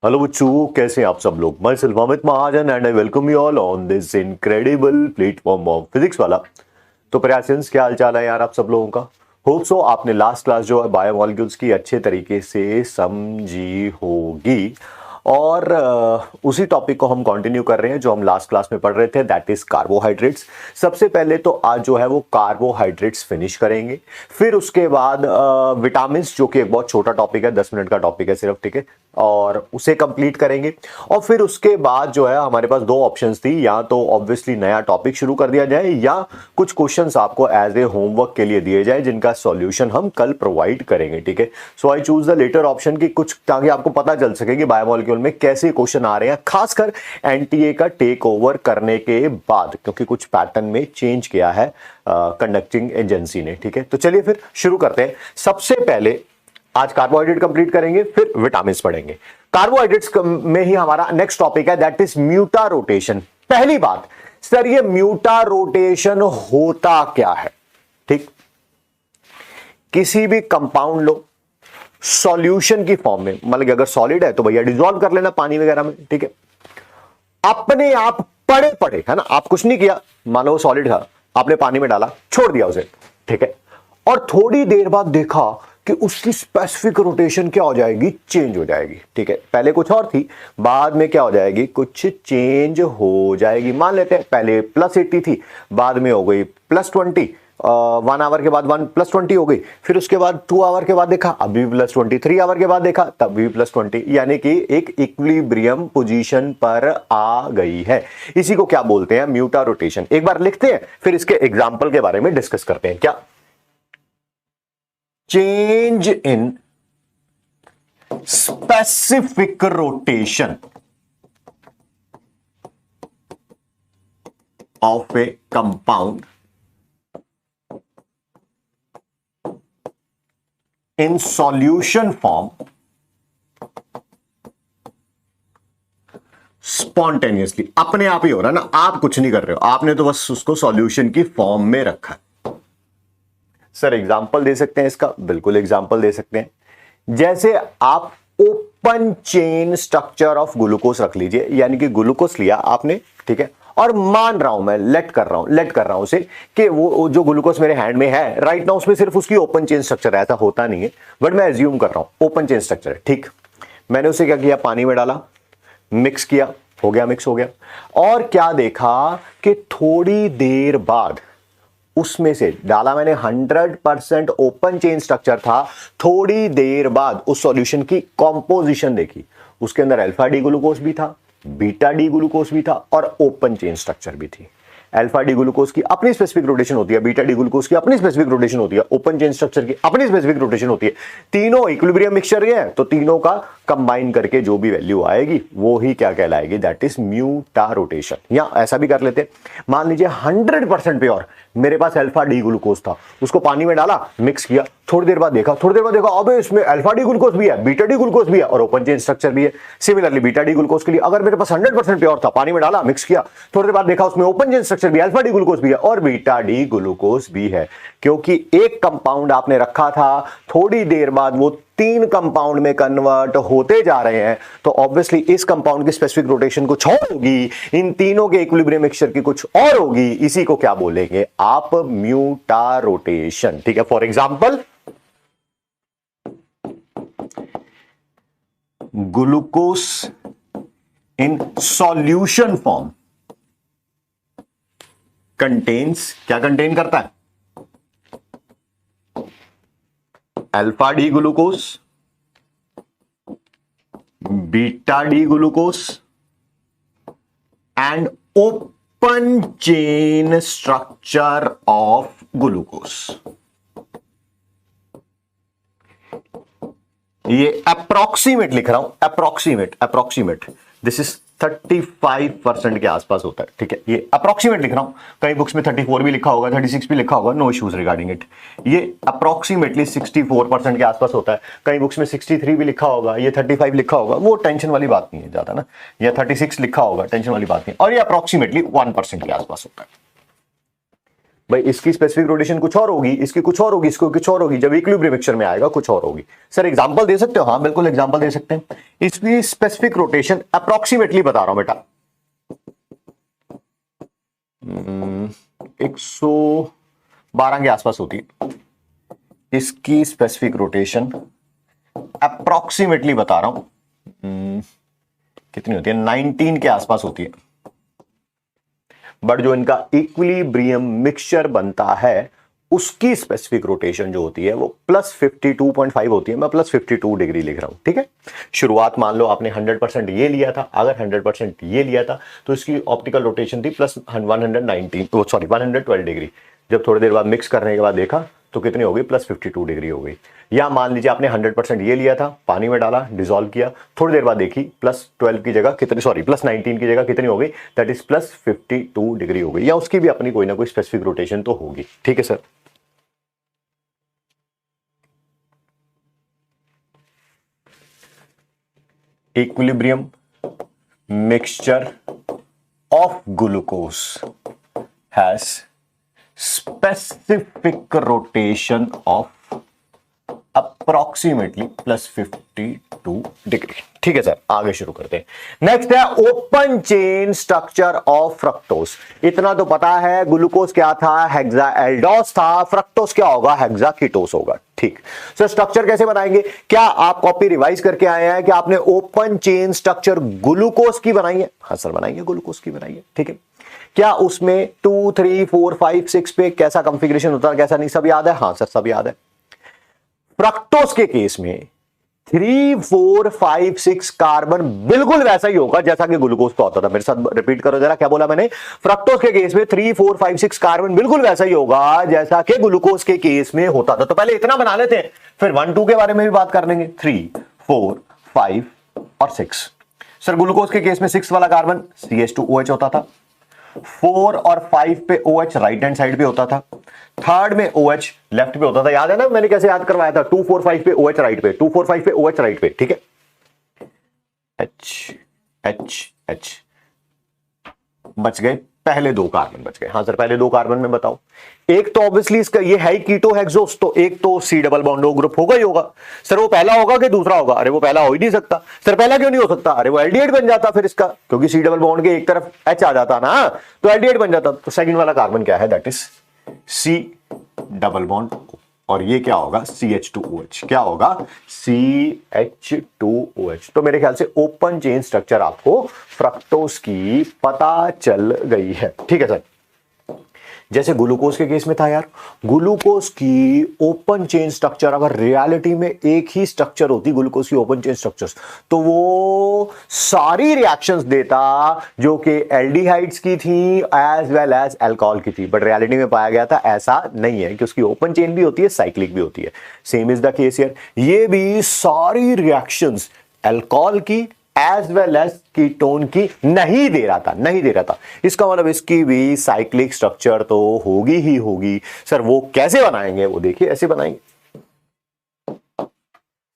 Hello बच्चों, कैसे हैं आप सब लोग। मैं सिर्फ Amit Mahajan and I welcome you all on this incredible platform of physics वाला। तो प्रयासेंस, क्या हाल चाल है यार आप सब लोगों का। होप सो आपने लास्ट क्लास जो है बायोमॉलिक्यूल्स की अच्छे तरीके से समझी होगी और उसी टॉपिक को हम कंटिन्यू कर रहे हैं जो हम लास्ट क्लास में पढ़ रहे थे, दैट इज कार्बोहाइड्रेट्स। सबसे पहले तो आज जो है वो कार्बोहाइड्रेट्स फिनिश करेंगे, फिर उसके बाद विटामिन, जो कि एक बहुत छोटा टॉपिक है, 10 मिनट का टॉपिक है सिर्फ, ठीक है, और उसे कंप्लीट करेंगे। और फिर उसके बाद जो है हमारे पास दो ऑप्शंस थी, या तो ऑब्वियसली नया टॉपिक शुरू कर दिया जाए या कुछ क्वेश्चंस आपको एज ए होमवर्क के लिए दिए जाए जिनका सॉल्यूशन हम कल प्रोवाइड करेंगे, ठीक है। So I choose the latter option की कुछ, ताकि आपको पता चल सके कि बायोमॉलिक्यूल में कैसे क्वेश्चन आ रहे हैं, खासकर एनटीए का टेक ओवर करने के बाद, क्योंकि कुछ पैटर्न में चेंज किया है कंडक्टिंग एजेंसी ने, ठीक है। तो चलिए फिर शुरू करते हैं। सबसे पहले आज कार्बोहाइड्रेट कंप्लीट करेंगे, फिर विटामिन पढ़ेंगे। कार्बोहाइड्रेट्स में ही हमारा नेक्स्ट टॉपिक है, दैट इज म्यूटा रोटेशन। पहली बात सर, ये म्यूटा रोटेशन होता क्या है, ठीक। किसी भी कंपाउंड लो, सॉल्यूशन की फॉर्म में, मतलब कि अगर सॉलिड है तो भैया डिसॉल्व कर लेना पानी वगैरह में, ठीक है। अपने आप पड़े पड़े, है ना, आप कुछ नहीं किया, मान लो सॉलिड था, आपने पानी में डाला, छोड़ दिया उसे, ठीक है। और थोड़ी देर बाद देखा कि उसकी स्पेसिफिक रोटेशन क्या हो जाएगी, चेंज हो जाएगी, ठीक है। पहले कुछ और थी, बाद में क्या हो जाएगी, कुछ चेंज हो जाएगी। मान लेते हैं पहले +80 थी, बाद में हो गई +20, 1 आवर के बाद 1 +20 हो गई, फिर उसके बाद 2 आवर के बाद देखा अभी +20, 3 आवर के बाद देखा तब भी +20, यानी कि एक इक्विलिब्रियम पोजीशन पर आ गई है। इसी को क्या बोलते हैं, म्यूटा रोटेशन। एक बार लिखते हैं, फिर इसके एग्जाम्पल के बारे में डिस्कस करते हैं। क्या change in specific rotation of A compound in solution form spontaneously, अपने आप ही हो रहा है ना, आप कुछ नहीं कर रहे हो, आपने तो बस उसको सॉल्यूशन की फॉर्म में रखा है। सर एग्जाम्पल दे सकते हैं इसका, बिल्कुल एग्जाम्पल दे सकते हैं। जैसे आप open chain structure of glucose रख लीजिए, यानी कि ग्लूकोज लिया आपने, ठीक है, और मान रहा हूं मैं, लेट कर रहा हूं उसे कि वो जो ग्लूकोज मेरे हैंड में है राइट नाउ, उसमें सिर्फ उसकी ओपन चेन स्ट्रक्चर है, ऐसा होता नहीं है, बट मैं एज्यूम कर रहा हूं ओपन चेन स्ट्रक्चर है, ठीक। मैंने उसे क्या किया, पानी में डाला, मिक्स किया, हो गया, मिक्स हो गया। और क्या देखा कि थोड़ी देर बाद उसमें से डाला मैंने, 100% ओपन चेन स्ट्रक्चर था, थोड़ी देर बाद उस सॉल्यूशन की कॉम्पोजिशन देखी, उसके अंदर अल्फा डी ग्लूकोज भी था, बीटा डी ग्लूकोज भी था और ओपन चेन स्ट्रक्चर भी थी। अल्फा डी ग्लूकोज की अपनी स्पेसिफिक रोटेशन होती है, बीटा डी ग्लूकोज की अपनी स्पेसिफिक रोटेशन होती है, ओपन चेन स्ट्रक्चर की अपनी स्पेसिफिक रोटेशन होती है। तीनों इक्विलिब्रियम मिक्सचर है, तो तीनों का कंबाइन करके जो भी वैल्यू आएगी वो ही क्या कहलाएगी, दैट इज म्यूटा रोटेशन। या ऐसा भी कर लेते हैं, मान लीजिए 100% प्योर मेरे पास अल्फा डी ग्लूकोज था, उसको पानी में डाला, मिक्स किया, थोड़ी देर बाद देखा अबे इसमें अल्फा डी ग्लूकोज भी है, बीटा डी ग्लूकोज भी है और ओपन चेन स्ट्रक्चर भी है। सिमिलरली बीटा डी ग्लूकोज के लिए अगर मेरे पास 100% प्योर था, पानी में डाला, मिक्स किया, थोड़ी देर बाद देखा उसमें ओपन चेन स्ट्रक्चर भी, अल्फा डी ग्लूकोज भी है और बीटा डी ग्लूकोज भी है। क्योंकि एक कंपाउंड आपने रखा था, थोड़ी देर बाद वो 3 कंपाउंड में कन्वर्ट होते जा रहे हैं, तो ऑब्वियसली इस कंपाउंड की स्पेसिफिक रोटेशन कुछ और होगी, इन तीनों के इक्विलिब्रियम मिक्सचर की कुछ और होगी। इसी को क्या बोलेंगे आप, म्यूटा रोटेशन, ठीक है। For example glucose in solution form contains, क्या कंटेन करता है, alpha D glucose, beta D glucose and open chain structure of glucose. ये अप्रोक्सीमेट लिख रहा हूं, अप्रोक्सीमेट दिस इज 35% के आसपास होता है, ठीक है। ये अप्रोक्सीमेट लिख रहा हूं, कई बुक्स में 34 भी लिखा होगा, 36 भी लिखा होगा, नो इश्यूज रिगार्डिंग इट। ये अप्रोक्सीमेटली 64% के आसपास होता है, कई बुक्स में 63 भी लिखा होगा, ये 35 लिखा होगा, वो टेंशन वाली बात नहीं है ज्यादा ना, या 36 लिखा होगा, टेंशन वाली बात नहीं, और ये अप्रोक्सीमेटली 1% के आसपास होता है। भाई इसकी स्पेसिफिक रोटेशन कुछ और होगी, इसकी कुछ और होगी, इसको कुछ और होगी, जब इक्विलिब्रियम मिक्सचर में आएगा कुछ और होगी। सर एग्जांपल दे सकते हो? हाँ बिल्कुल एग्जांपल दे सकते हैं। इसकी स्पेसिफिक रोटेशन अप्रोक्सीमेटली बता रहा हूं बेटा, 112 के आसपास होती है इसकी स्पेसिफिक रोटेशन, अप्रोक्सीमेटली बता रहा हूं, कितनी होती है, 19 के आसपास होती है। बट जो इनका इक्विलिब्रियम मिक्सचर बनता है उसकी स्पेसिफिक रोटेशन जो होती है वो +52.5 होती है। मैं +52 डिग्री लिख रहा हूं, ठीक है। शुरुआत मान लो आपने 100% ये लिया था, अगर 100% ये लिया था तो इसकी ऑप्टिकल रोटेशन थी +112 डिग्री। जब थोड़ी देर बाद मिक्स करने के बाद देखा तो कितनी हो गई, +52 डिग्री हो गई। या मान लीजिए आपने 100% ये लिया था, पानी में डाला, डिसॉल्व किया, थोड़ी देर बाद देखी +12 की जगह कितनी, सॉरी +19 की जगह कितनी हो गई, दैट इज +52 डिग्री हो गई। या उसकी भी अपनी कोई ना कोई स्पेसिफिक रोटेशन तो होगी, ठीक है sir. Equilibrium mixture of glucose has specific rotation of approximately +52 degree, ठीक है सर। आगे शुरू करते हैं। नेक्स्ट है open chain structure of fructose. इतना तो पता है, ग्लूकोज क्या था, हेक्साएल्डोस था, फ्रक्टोज क्या होगा, हेक्साकीटोस होगा, ठीक। सर स्ट्रक्चर कैसे बनाएंगे? क्या आप कॉपी रिवाइज करके आए हैं कि आपने ओपन चेन स्ट्रक्चर ग्लूकोज की बनाई है? हाँ सर बनाइए, ग्लूकोज की बनाइए, ठीक है। क्या उसमें 2, 3, 4, 5, 6 पे कैसा कंफिग्रेशन होता है, कैसा नहीं, सब याद है? हाँ सर सब याद है। फ्रक्टोज के केस में 3, 4, 5, 6 कार्बन बिल्कुल वैसा ही होगा जैसा कि ग्लूकोज का होता था। मेरे साथ रिपीट करो जरा, क्या बोला मैंने? फ्रक्टोज के केस में 3, 4, 5, 6 कार्बन बिल्कुल वैसा ही होगा जैसा कि ग्लूकोज के केस में होता था। तो पहले इतना बना लेते हैं, फिर 1, 2 के बारे में भी बात कर लेंगे। 3, 4, 5 और 6। सर ग्लूकोज के केस में 6 वाला कार्बन CH2OH होता था, 4 और 5 पे OH राइट हैंड साइड पे होता था, थर्ड में OH लेफ्ट पे होता था। याद है ना मैंने कैसे याद करवाया था? 2, 4, 5 पे OH राइट पे, 2, 4, 5 पे OH राइट पे, ठीक है। H H H बच गए, पहले 2 कार्बन बच गए। हाँ सर पहले 2 कार्बन में बताओ। एक तो ऑब्वियसली इसका ये है कीटो हेक्सोस, तो एक तो C double bond O group होगा ही होगा। सर वो पहला होगा कि दूसरा होगा? अरे वो पहला हो ही नहीं सकता। सर पहला क्यों नहीं हो सकता? अरे वो एल्डिहाइड बन जाता फिर इसका, क्योंकि C डबल बॉन्ड के एक तरफ H आ जाता ना, तो एल्डिहाइड बन जाता। तो सेकंड वाला कार्बन क्या है, that is C double bond O, और ये क्या होगा, CH2OH। क्या होगा, CH2OH। तो मेरे ख्याल से ओपन चेन स्ट्रक्चर आपको फ्रक्टोज की पता चल गई है, ठीक है सर। जैसे ग्लूकोज के केस में था यार, ग्लूकोज की ओपन चेन स्ट्रक्चर अगर रियलिटी में एक ही स्ट्रक्चर होती ग्लूकोज की ओपन चेन स्ट्रक्चर्स, तो वो सारी रिएक्शंस देता जो कि एल्डिहाइड्स की थी एज वेल एज अल्कोहल की थी। बट रियलिटी में पाया गया था ऐसा नहीं है कि उसकी ओपन चेन भी होती है, साइक्लिक भी होती है। Same is the case here, ये भी सारी रिएक्शंस अल्कोहल की एज वेल एज कीटोन की नहीं दे रहा था। इसका मतलब इसकी भी साइक्लिक स्ट्रक्चर तो होगी ही होगी। सर वो कैसे बनाएंगे, वो देखिए ऐसे बनाएंगे।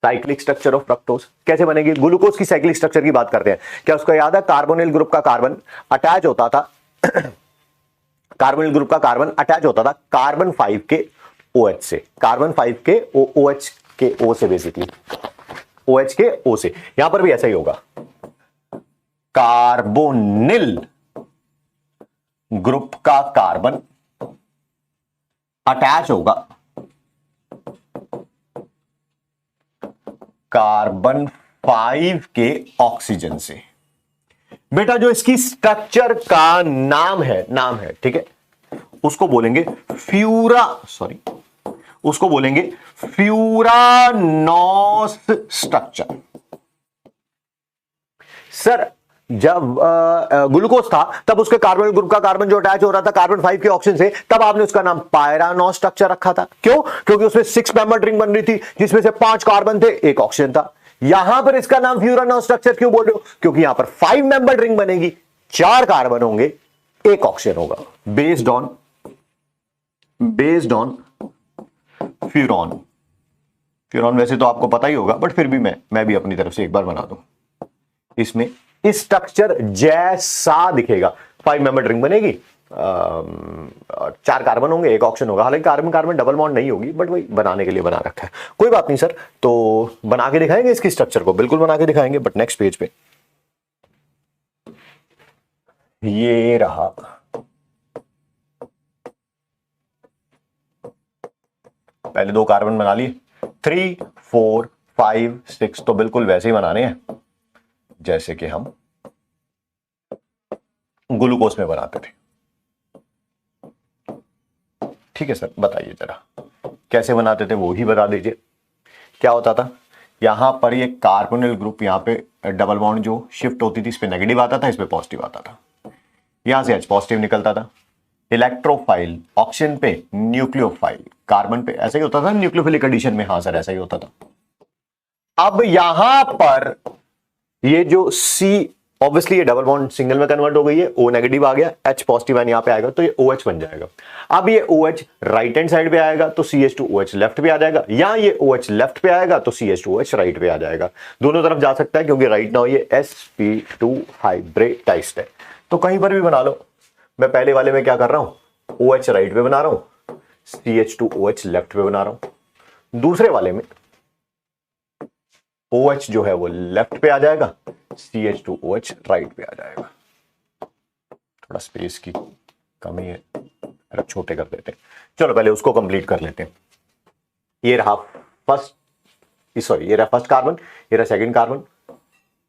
साइक्लिक स्ट्रक्चर ऑफ फ्रक्टोज कैसे बनेगी? ग्लूकोज की साइक्लिक स्ट्रक्चर की बात करते हैं। क्या उसको याद है? कार्बोनिल ग्रुप का कार्बन अटैच होता था कार्बोनिल ग्रुप का कार्बन अटैच होता था कार्बन 5 के OH से, कार्बन 5 के OH के O से, बेसिकली OH के O से। यहां पर भी ऐसा ही होगा, कार्बोनिल ग्रुप का कार्बन अटैच होगा कार्बन 5 के ऑक्सीजन से। बेटा जो इसकी स्ट्रक्चर का नाम है, ठीक है, उसको बोलेंगे उसको बोलेंगे फ्यूरानोस स्ट्रक्चर। सर जब ग्लूकोज था तब उसके कार्बन ग्रुप का कार्बन जो अटैच हो रहा था कार्बन 5 के ऑक्सीजन से, तब आपने उसका नाम पायरानोस स्ट्रक्चर रखा था। क्यों? क्योंकि उसमें 6 मेंबर रिंग बन रही थी जिसमें से 5 कार्बन थे, 1 ऑक्सीजन था। यहां पर इसका नाम फ्यूरानोस स्ट्रक्चर क्यों बोल रहे हो? क्योंकि यहां पर 5 मेंबर रिंग बनेगी, 4 कार्बन होंगे, 1 ऑक्सीजन होगा, बेस्ड ऑन फ्यूरॉन। वैसे तो आपको पता ही होगा, बट फिर भी मैं भी अपनी तरफ से एक बार बना दूं। इसमें इस स्ट्रक्चर जैसा दिखेगा, 5 मेंबर रिंग बनेगी, चार कार्बन होंगे, एक ऑक्सीजन होगा। हालांकि कार्बन कार्बन डबल बॉन्ड नहीं होगी, बट वही बनाने के लिए बना रखा है। कोई बात नहीं सर, तो बना के दिखाएंगे इसकी स्ट्रक्चर को, बिल्कुल बना के दिखाएंगे। बट नेक्स्ट पेज पे ये रहा, पहले दो कार्बन बना लिए, 3 4 5 6, तो बिल्कुल वैसे ही बनाने हैं जैसे कि हम ग्लूकोज में बनाते थे। ठीक है सर, बताइए जरा कैसे बनाते थे, वो ही बता दीजिए। क्या होता था, यहां पर ये कार्बोनिल ग्रुप, यहां पे डबल बॉन्ड जो शिफ्ट होती थी, इस पे नेगेटिव आता था, इस पे पॉजिटिव आता था। यहां से H पॉजिटिव निकलता था। इलेक्ट्रोफाइल ऑक्सीजन पे, न्यूक्लियोफाइल कार्बन पे, ऐसा ही होता था न्यूक्लियोफिलिक एडिशन में। हाँ सर, ऐसा ही होता था। अब यहां पर ये जो C, ऑब्वियसली ये डबल बॉन्ड सिंगल में कन्वर्ट हो गई है, O नेगेटिव आ गया, H पॉजिटिव यहां पे आएगा, तो ये OH बन जाएगा। अब ये OH राइट हैंड साइड पे आएगा तो CH2OH लेफ्ट पे आ जाएगा, या ये OH लेफ्ट पे आएगा तो CH2OH राइट पे आ जाएगा। दोनों तरफ जा सकता है, क्योंकि राइट नाउ ये sp2 हाइब्रिडाइज्ड है, तो कहीं पर भी बना लो। मैं पहले वाले में क्या कर रहा हूं, OH राइट पे बना रहा हूं, CH2OH लेफ्ट पे बना रहा हूं। दूसरे वाले में OH जो है वो लेफ्ट पे आ जाएगा, CH2OH राइट पे आ जाएगा। थोड़ा स्पेस की कमी है, छोटे कर देते हैं। चलो पहले उसको कंप्लीट कर लेते हैं। ये रहा फर्स्ट कार्बन, ये रहा सेकंड कार्बन,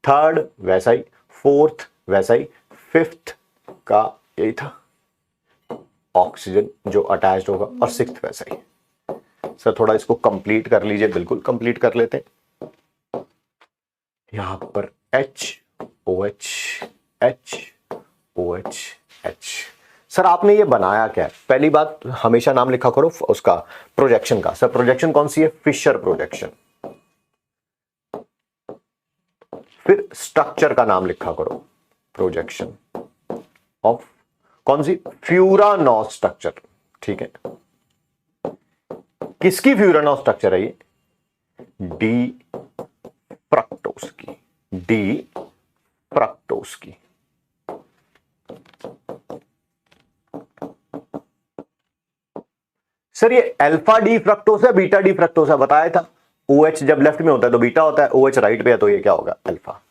थर्ड वैसा ही, फोर्थ वैसा ही, फिफ्थ का यही था ऑक्सीजन जो अटैच्ड होगा, और सिक्स्थ वैसा ही। सर थोड़ा इसको कंप्लीट कर लीजिए, बिल्कुल कंप्लीट कर लेते हैं। यहां पर HOH HOH H। सर आपने ये बनाया क्या है? पहली बात, हमेशा नाम लिखा करो उसका प्रोजेक्शन का। सर प्रोजेक्शन कौन सी है? Fisher projection. फिर स्ट्रक्चर का नाम लिखा करो, प्रोजेक्शन ऑफ कौन सी? फ्यूरानॉस स्ट्रक्चर। ठीक है, किसकी फ्यूरानॉस स्ट्रक्चर है ये? डी फ्रक्टोज की, डी फ्रक्टोज की। सर ये अल्फा डी फ्रक्टोज है, बीटा डी फ्रक्टोज है? बताया था, OH जब लेफ्ट में होता है तो बीटा होता है, OH राइट पे है तो ये क्या होगा? अल्फा।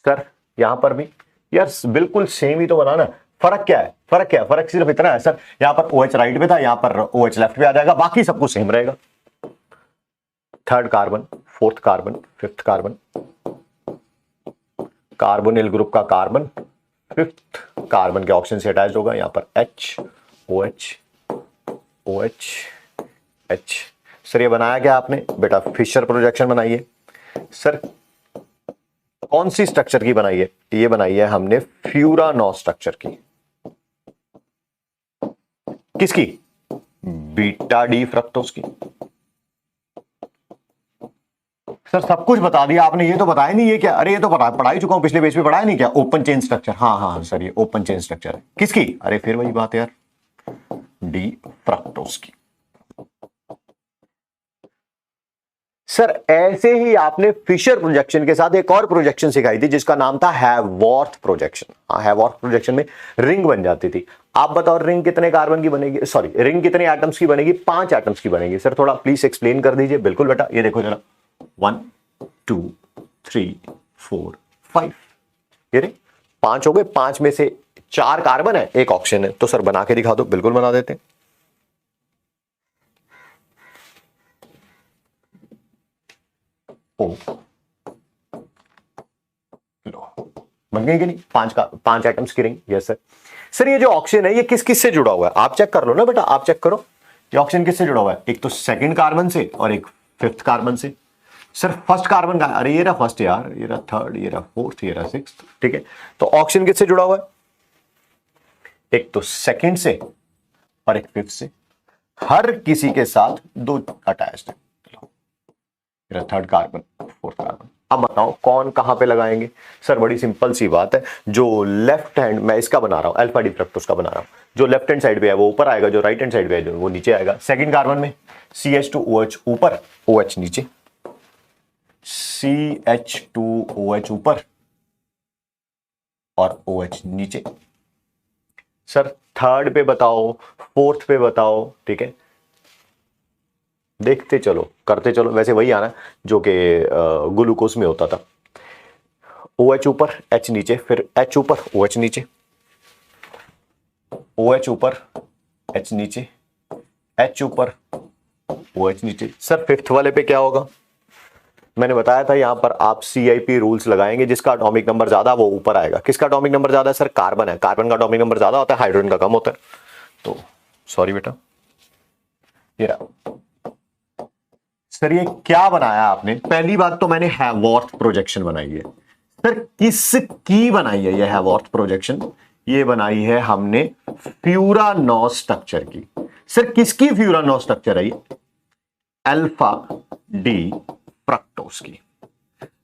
सर यहां पर भी यार बिल्कुल सेम ही तो बनाना। फर्क क्या है? फर्क सिर्फ इतना है सर, यहां पर OH राइट पे था, यहां पर OH लेफ्ट पे आ जाएगा, बाकी सब कुछ सेम रहेगा। Third carbon, fourth carbon, fifth carbon, carbonyl group का कार्बन फिफ्थ कार्बन के ऑक्सीजन से अटैच होगा, यहां पर HOH OH H। सर ये बनाया क्या आपने? बेटा फिशर प्रोजेक्शन बनाइए। सर कौन सी स्ट्रक्चर की बनाई है? ये बनाई है हमने फ्यूरानॉस स्ट्रक्चर की। किसकी? बीटा डी फ्रक्टोज की। सर सब कुछ बता दिया आपने, ये तो बताया नहीं ये क्या? अरे ये तो पढ़ा ही चुका हूं, पिछले पेज पे पढ़ाया नहीं क्या? Open chain structure. हाँ सर ये ओपन चेन स्ट्रक्चर है। किसकी? अरे फिर वही बात है यार, डी फ्रक्टोज की। सर ऐसे ही आपने फिशर प्रोजेक्शन के साथ एक और प्रोजेक्शन सिखाई थी जिसका नाम था हैवॉर्थ प्रोजेक्शन। हैवॉर्थ प्रोजेक्शन में रिंग बन जाती थी। आप बताओ रिंग कितने कार्बन की बनेगी? सॉरी, रिंग कितने एटम्स की बनेगी? 5 एटम्स की बनेगी। सर थोड़ा प्लीज एक्सप्लेन कर दीजिए। बिल्कुल बेटा, ये देखो जरा, 1 2 3 4 5, ये रे 5 हो गए। 5 में से 4 कार्बन है, 1 ऑक्सीजन है। तो सर बना के दिखा दो। बिल्कुल बना देते हैं। बन गई कि नहीं? 5 एटम्स की रिंग। Yes sir. सर ये जो ऑक्सीजन है ये किस किस से जुड़ा हुआ है? आप चेक कर लो ना बेटा, आप चेक करो ये ऑक्सीजन किससे जुड़ा हुआ है। एक तो सेकंड कार्बन से और एक फिफ्थ कार्बन से। सर फर्स्ट कार्बन का, अरे ये रहा फर्स्ट यार, ये रहा थर्ड, ये रहा फोर्थ, ये रहा सिक्स्थ। ठीक है, तो ऑक्सीजन किससे जुड़ा हुआ है? एक तो सेकंड से और एक फिफ्थ से। हर किसी के साथ 2 अटैच्ड है। Third carbon, fourth carbon. अब बताओ कौन कहां पे लगाएंगे? सर बड़ी सिंपल सी बात है, जो लेफ्ट हैंड, मैं इसका बना रहा हूं, अल्फा डी फ्रक्टोज का बना रहा हूं, जो लेफ्ट हैंड साइड पे है वो ऊपर आएगा, जो राइट हैंड साइड पे है वो नीचे आएगा। सेकंड कार्बन में CH2OH ऊपर, OH नीचे, CH2OH ऊपर और OH नीचे। सर थर्ड पे बताओ, फोर्थ पे बताओ, ठीक है, देखते चलो, करते चलो। वैसे वही आना जो कि ग्लूकोज में होता था। OH ऊपर H नीचे, फिर H ऊपर OH नीचे, OH ऊपर H नीचे, H ऊपर OH नीचे। सर फिफ्थ वाले पे क्या होगा? मैंने बताया था यहां पर आप CIP रूल्स लगाएंगे, जिसका एटॉमिक नंबर ज्यादा वो ऊपर आएगा। किसका एटॉमिक नंबर ज्यादा है? सर कार्बन है, कार्बन का एटॉमिक नंबर ज्यादा होता है, हाइड्रोजन का कम होता है। तो सॉरी बेटा, ये रहा। सर ये क्या बनाया आपने? पहली बात तो मैंने हैवॉर्थ प्रोजेक्शन बनाई है। सर किसकी बनाई है ये हैवॉर्थ प्रोजेक्शन? ये बनाई है हमने फ्यूरानॉस स्ट्रक्चर की। सर किसकी फ्यूरानॉस स्ट्रक्चर है ये? अल्फा डी फ्रक्टोज की।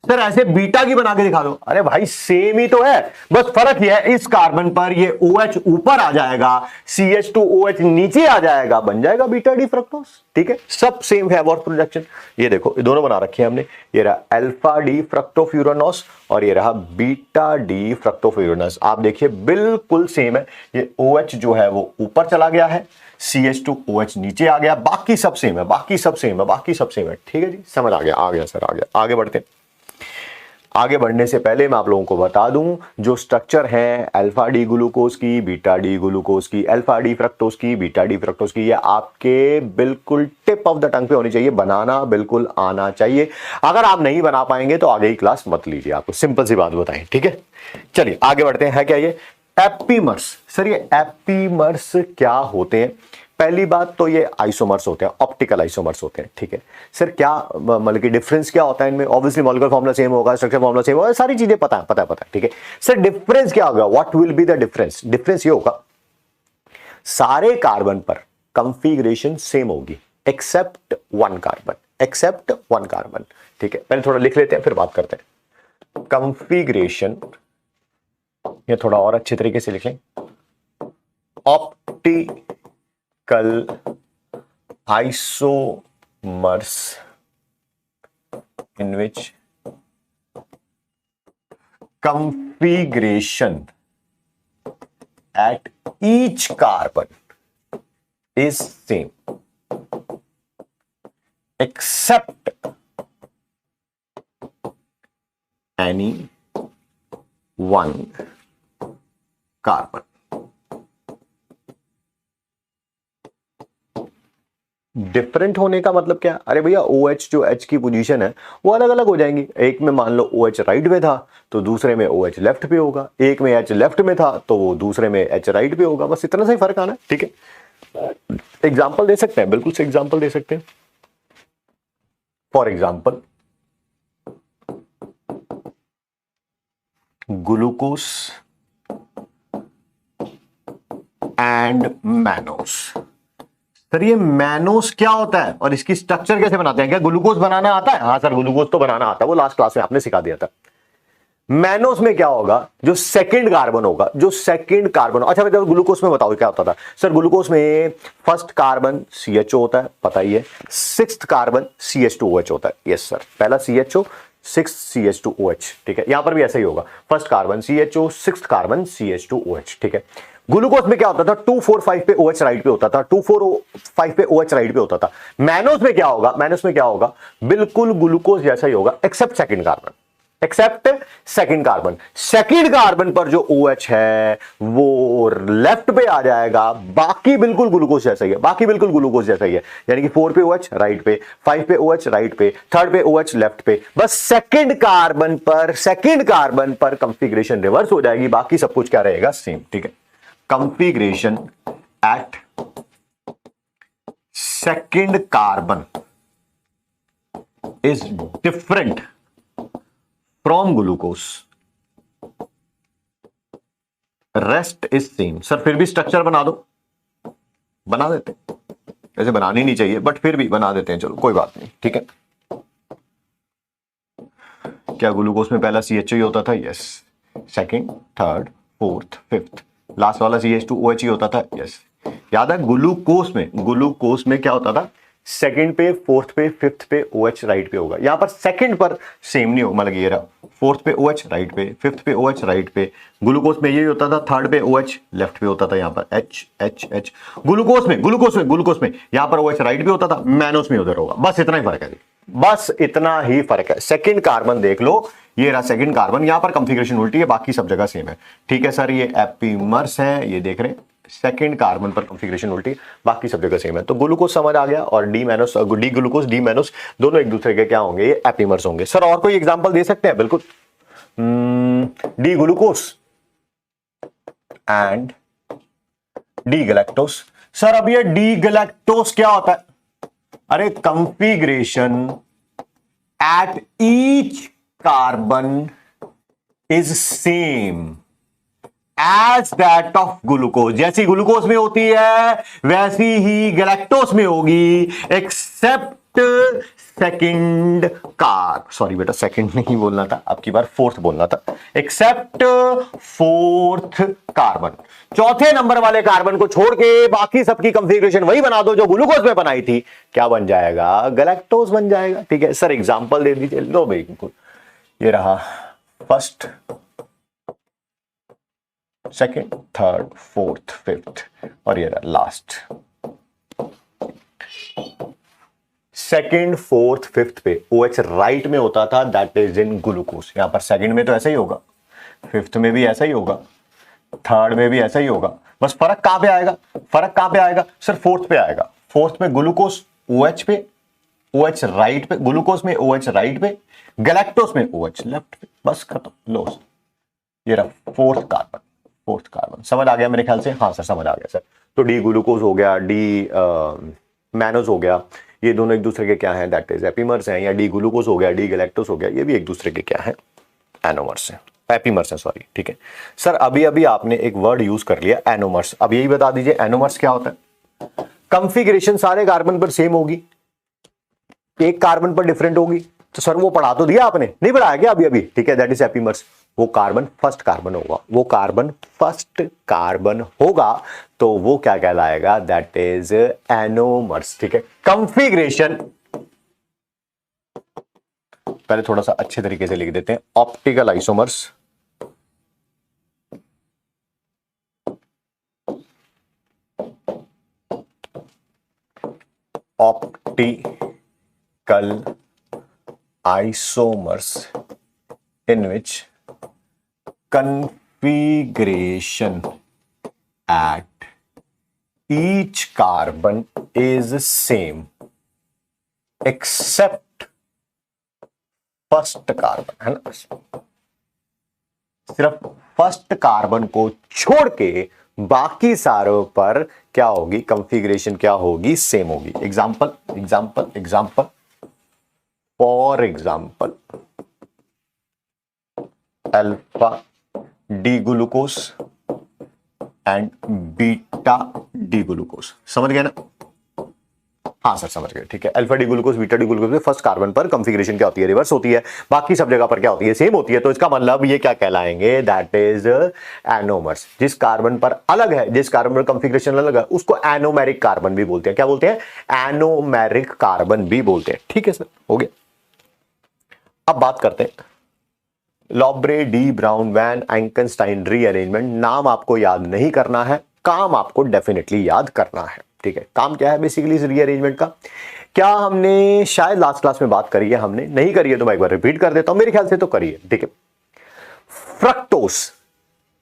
सर ऐसे बीटा की बना के दिखा दो। अरे भाई सेम ही तो है, बस फर्क ये है इस कार्बन पर ये OH ऊपर आ जाएगा, CH2OH नीचे आ जाएगा, बन जाएगा बीटा डी फ्रक्टोज। ठीक है, सब सेम है हैवॉर्थ प्रोजेक्शन। ये देखो ये दोनों बना रखे हैं हमने, ये रहा अल्फा डी फ्रक्टोफ्यूरानोस और ये रहा बीटा डी फ्रक्टोफ्यूरानोस। आप देखिए बिल्कुल सेम है। ये OH जो है वो ऊपर चला गया है, CH2OH नीचे आ गया, बाकी सब सेम है, बाकी सब सेम है, बाकी सब सेम है। ठीक है जी, समझ आ गया सर, आ गया। आगे बढ़ते हैं। आगे बढ़ने से पहले मैं आप लोगों को बता दूं जो स्ट्रक्चर है अल्फा डी ग्लूकोज की, बीटा डी ग्लूकोज की, अल्फा डी फ्रक्टोज की, बीटा डी फ्रक्टोज की, ये आपके बिल्कुल टिप ऑफ द टंग पे होनी चाहिए, बनाना बिल्कुल आना चाहिए। अगर आप नहीं बना पाएंगे तो आगे की क्लास मत लीजिए, आपको सिंपल सी बात बताएं। ठीक है, चलिए आगे बढ़ते हैं। है क्या ये एपीमर्स? सर ये एपीमर्स क्या होते हैं? पहली बात तो ये आइसोमर्स होते हैं, ऑप्टिकल आइसोमर्स होते हैं। ठीक है सर, क्या मतलब कि डिफरेंस क्या होता है इनमें? ऑब्वियसली मॉलिक्यूलर फॉर्मूला सेम होगा, स्ट्रक्चर फॉर्मूला सेम होगा, सारी चीजें पता है। ठीक है सर, डिफरेंस क्या होगा? What will be the difference? Difference ये होगा सारे कार्बन पर कंफिगरेशन सेम होगी except one carbon, except one carbon. ठीक है, पहले थोड़ा लिख लेते हैं फिर बात करते हैं। कंफिगरेशन ये थोड़ा और अच्छे तरीके से लिखें, optical isomers in which configuration at each carbon is same except any one carbon। Different होने का मतलब क्या? अरे भैया OH जो H की पोजीशन है वो अलग अलग हो जाएंगी। एक में मान लो OH राइट में था तो दूसरे में OH लेफ्ट पे होगा, एक में H लेफ्ट में था तो वो दूसरे में H राइट पे होगा, बस इतना सा ही फर्क आना है। ठीक है, एग्जांपल दे सकते हैं, बिल्कुल से एग्जांपल दे सकते हैं। For example glucose and mannose. Sir ये मैनोस क्या होता है और इसकी स्ट्रक्चर कैसे बनाते हैं? क्या ग्लूकोज बनाना आता है? हाँ सर ग्लूकोज तो बनाना आता है, वो लास्ट क्लास में आपने सिखा दिया था। मैनोस में क्या होगा? जो सेकंड कार्बन होगा, जो सेकंड कार्बन। अच्छा बेटा ग्लूकोज में बताओ क्या होता था? सर ग्लूकोज में फर्स्ट कार्बन CHO होता है, पता ही है, सिक्स्थ कार्बन CH2OH होता है। यस सर, पहला CHO सिक्स CH2OH। ठीक है, यहां पर भी ऐसा ही होगा, first carbon CHO sixth carbon CH2OH। ठीक है, ग्लूकोज में क्या होता था? 2,4,5 पे OH राइट पे होता था, 2,4,5 पे OH राइट पे होता था। मैनोस में क्या होगा? मैनोस में क्या होगा? बिल्कुल ग्लूकोज जैसा ही होगा except second carbon, except second carbon. Second carbon पर जो OH है वो लेफ्ट पे आ जाएगा, बाकी बिल्कुल ग्लूकोज जैसा ही है, बाकी बिल्कुल ग्लूकोज जैसा ही है। यानी कि 4 पे OH राइट पे, 5 पे OH राइट पे, थर्ड पे OH लेफ्ट पे, बस सेकंड कार्बन पर कंफिगरेशन रिवर्स हो जाएगी, बाकी सब कुछ क्या रहेगा? सेम। ठीक है, configuration at second carbon is different from glucose, rest is same। Sir फिर भी स्ट्रक्चर बना दो, बना देते हैं, वैसे बनानी नहीं चाहिए बट फिर भी बना देते हैं, चलो कोई बात नहीं। ठीक है, क्या ग्लूकोज में पहला CHO ही होता था? Yes. Second, third, fourth, fifth, last वाला CH2OH ही होता था। यस, याद है ग्लूकोज में क्या होता था? सेकंड पे, फोर्थ पे, फिफ्थ पे OH राइट पे होगा। यहां पर सेकंड पर सेम नहीं होगा, मतलब ये रहा फोर्थ पे OH राइट पे, फिफ्थ पे OH राइट पे, ग्लूकोज में यही होता था, थर्ड पे OH लेफ्ट पे होता था, यहां पर H ग्लूकोज में यहां पर OH राइट पे होता था, मैनोस में उधर होगा। बस इतना ही फर्क है, बस इतना ही फर्क है। सेकंड कार्बन देख लो, ये रहा सेकंड कार्बन, यहां पर कंफिगरेशन उल्टी है, बाकी सब जगह सेम है। ठीक है सर, ये एपीमर्स है, ये देख रहे हैं सेकंड कार्बन पर कंफिगरेशन उल्टी, बाकी सब जगह सेम है। तो ग्लूकोज समझ आ गया, और D mannose, D glucose D mannose दोनों एक दूसरे के क्या होंगे, ये एपीमर्स होंगे। सर और कोई एग्जांपल दे सकते हैं? बिल्कुल, D glucose and D galactose. Sir अब ये डी गैलेक्टोस क्या होता है? अरे configuration at each carbon is same as that of glucose. जैसी ग्लूकोज में होती है वैसी ही गैलेक्टोस में होगी, एक्सेप्ट सेकंड कार्ब, सॉरी बेटा सेकंड नहीं बोलना था, अब की बार फोर्थ बोलना था, एक्सेप्ट फोर्थ कार्बन। चौथे नंबर वाले कार्बन को छोड़ के बाकी सबकी कंफिगरेशन वही बना दो जो ग्लूकोज में बनाई थी, क्या बन जाएगा? गैलेक्टोस बन जाएगा। ठीक है सर, एग्जांपल दे दीजिए। लो भाई, ये रहा first, second, third, fourth, fifth, और ये रहा लास्ट। सेकेंड, फोर्थ, फिफ्थ पे OH राइट में होता था, दैट इज इन ग्लूकोज। यहां पर सेकेंड में तो ऐसा ही होगा, फिफ्थ में भी ऐसा ही होगा, थर्ड में भी ऐसा ही होगा। बस फर्क कहां पे आएगा? फर्क कहां पे आएगा सर? फोर्थ पे आएगा। फोर्थ में ग्लूकोज OH पे, OH राइट पे, ग्लूकोज में OH राइट पे, गैलेक्टोस में OH लेफ्ट पे, बस खत्म। लो ये रहा फोर्थ कार्बन, फोर्थ कार्बन। समझ आ गया मेरे ख्याल से? हाँ सर समझ आ गया सर। तो डी ग्लूकोज हो गया, डी मैनोस हो गया, ये दोनों एक दूसरे के क्या हैं? दैट इज एपीमर्स हैं। या डी ग्लूकोज हो गया, डी गैलेक्टोस हो गया, ये भी एक दूसरे के क्या है? एनोमर्स हैं, एपीमर्स हैं, सॉरी। ठीक है सर, अभी अभी आपने एक वर्ड यूज कर लिया एनोमर्स। अब यही बता दीजिए एनोमर्स क्या होता है? कंफिगरेशन सारे कार्बन पर सेम होगी, एक कार्बन पर डिफरेंट होगी। तो सर वो पढ़ा तो दिया आपने, नहीं पढ़ाया क्या अभी अभी? ठीक है, दैट इज एपीमर्स। वो कार्बन फर्स्ट कार्बन होगा, वो कार्बन फर्स्ट कार्बन होगा, तो वो क्या कहलाएगा? That is anomers. ठीक है, कंफिगरेशन पहले थोड़ा सा अच्छे तरीके से लिख देते हैं, optical isomers, optical isomers in which configuration at each carbon is same except first carbon, है ना? सिर्फ फर्स्ट कार्बन को छोड़ के बाकी सारों पर क्या होगी? कंफिगरेशन क्या होगी? सेम होगी। Example example example, for example alpha D glucose and beta D glucose. समझ गए ना? हाँ सर समझ गए। ठीक है, alpha D glucose beta D glucose में फर्स्ट कार्बन पर कंफिगरेशन क्या होती है? रिवर्स होती है, बाकी सब जगह पर क्या होती है? सेम होती है। तो इसका मतलब ये क्या कहलाएंगे? That is anomers. जिस कार्बन पर अलग है, जिस कार्बन पर कंफिगरेशन अलग है, उसको एनोमेरिक कार्बन भी बोलते हैं। क्या बोलते हैं? एनोमेरिक कार्बन भी बोलते हैं। ठीक है सर, हो गया। अब बात करते हैं लॉब्रे, डी ब्राउन, वैन आइंकनस्टाइन रीअरेंजमेंट। नाम आपको याद नहीं करना है, काम आपको डेफिनेटली याद करना है। ठीक है, काम क्या है बेसिकली इस रीअरेंजमेंट का? क्या हमने शायद लास्ट क्लास में बात करी है? हमने नहीं करी है तो मैं एक बार रिपीट कर देता हूं, मेरे ख्याल से तो करी है। ठीक है, फ्रक्टोस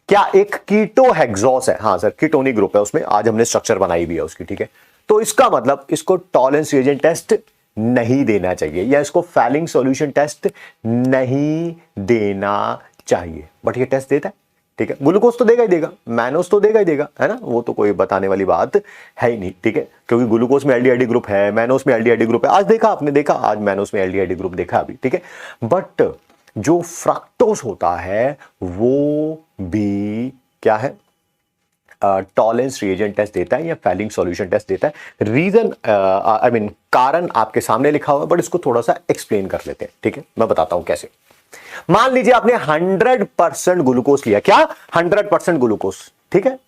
क्या एक कीटोहेक्सोस है? हाँ सर, कीटोनिक ग्रुप है उसमें, आज हमने स्ट्रक्चर बनाई भी है उसकी। ठीक है, तो इसका मतलब इसको टॉलरेंस रिएजेंट टेस्ट नहीं देना चाहिए, या इसको फैलिंग सॉल्यूशन टेस्ट नहीं देना चाहिए, बट ये टेस्ट देता है। ठीक है, ग्लूकोज तो देगा ही देगा, मैनोस तो देगा ही देगा, है ना? वो तो कोई बताने वाली बात है ही नहीं। ठीक है, क्योंकि ग्लूकोज में एल्डिहाइड ग्रुप है, मैनोस में एल्डिहाइड ग्रुप है। आज देखा आपने, देखा आज मैनोस में एल्डिहाइड ग्रुप देखा अभी। ठीक है, बट जो फ्रक्टोस होता है वो भी क्या है? टॉलरेंस रिएजेंट टेस्ट देता है या फैलिंग सॉल्यूशन टेस्ट देता है। रीजन आई मीन कारण आपके सामने लिखा हुआ है, बट इसको थोड़ा सा एक्सप्लेन कर लेते हैं। ठीक है, मैं बताता हूं कैसे। मान लीजिए आपने 100% ग्लूकोज लिया। क्या? 100% ग्लूकोज। ठीक है,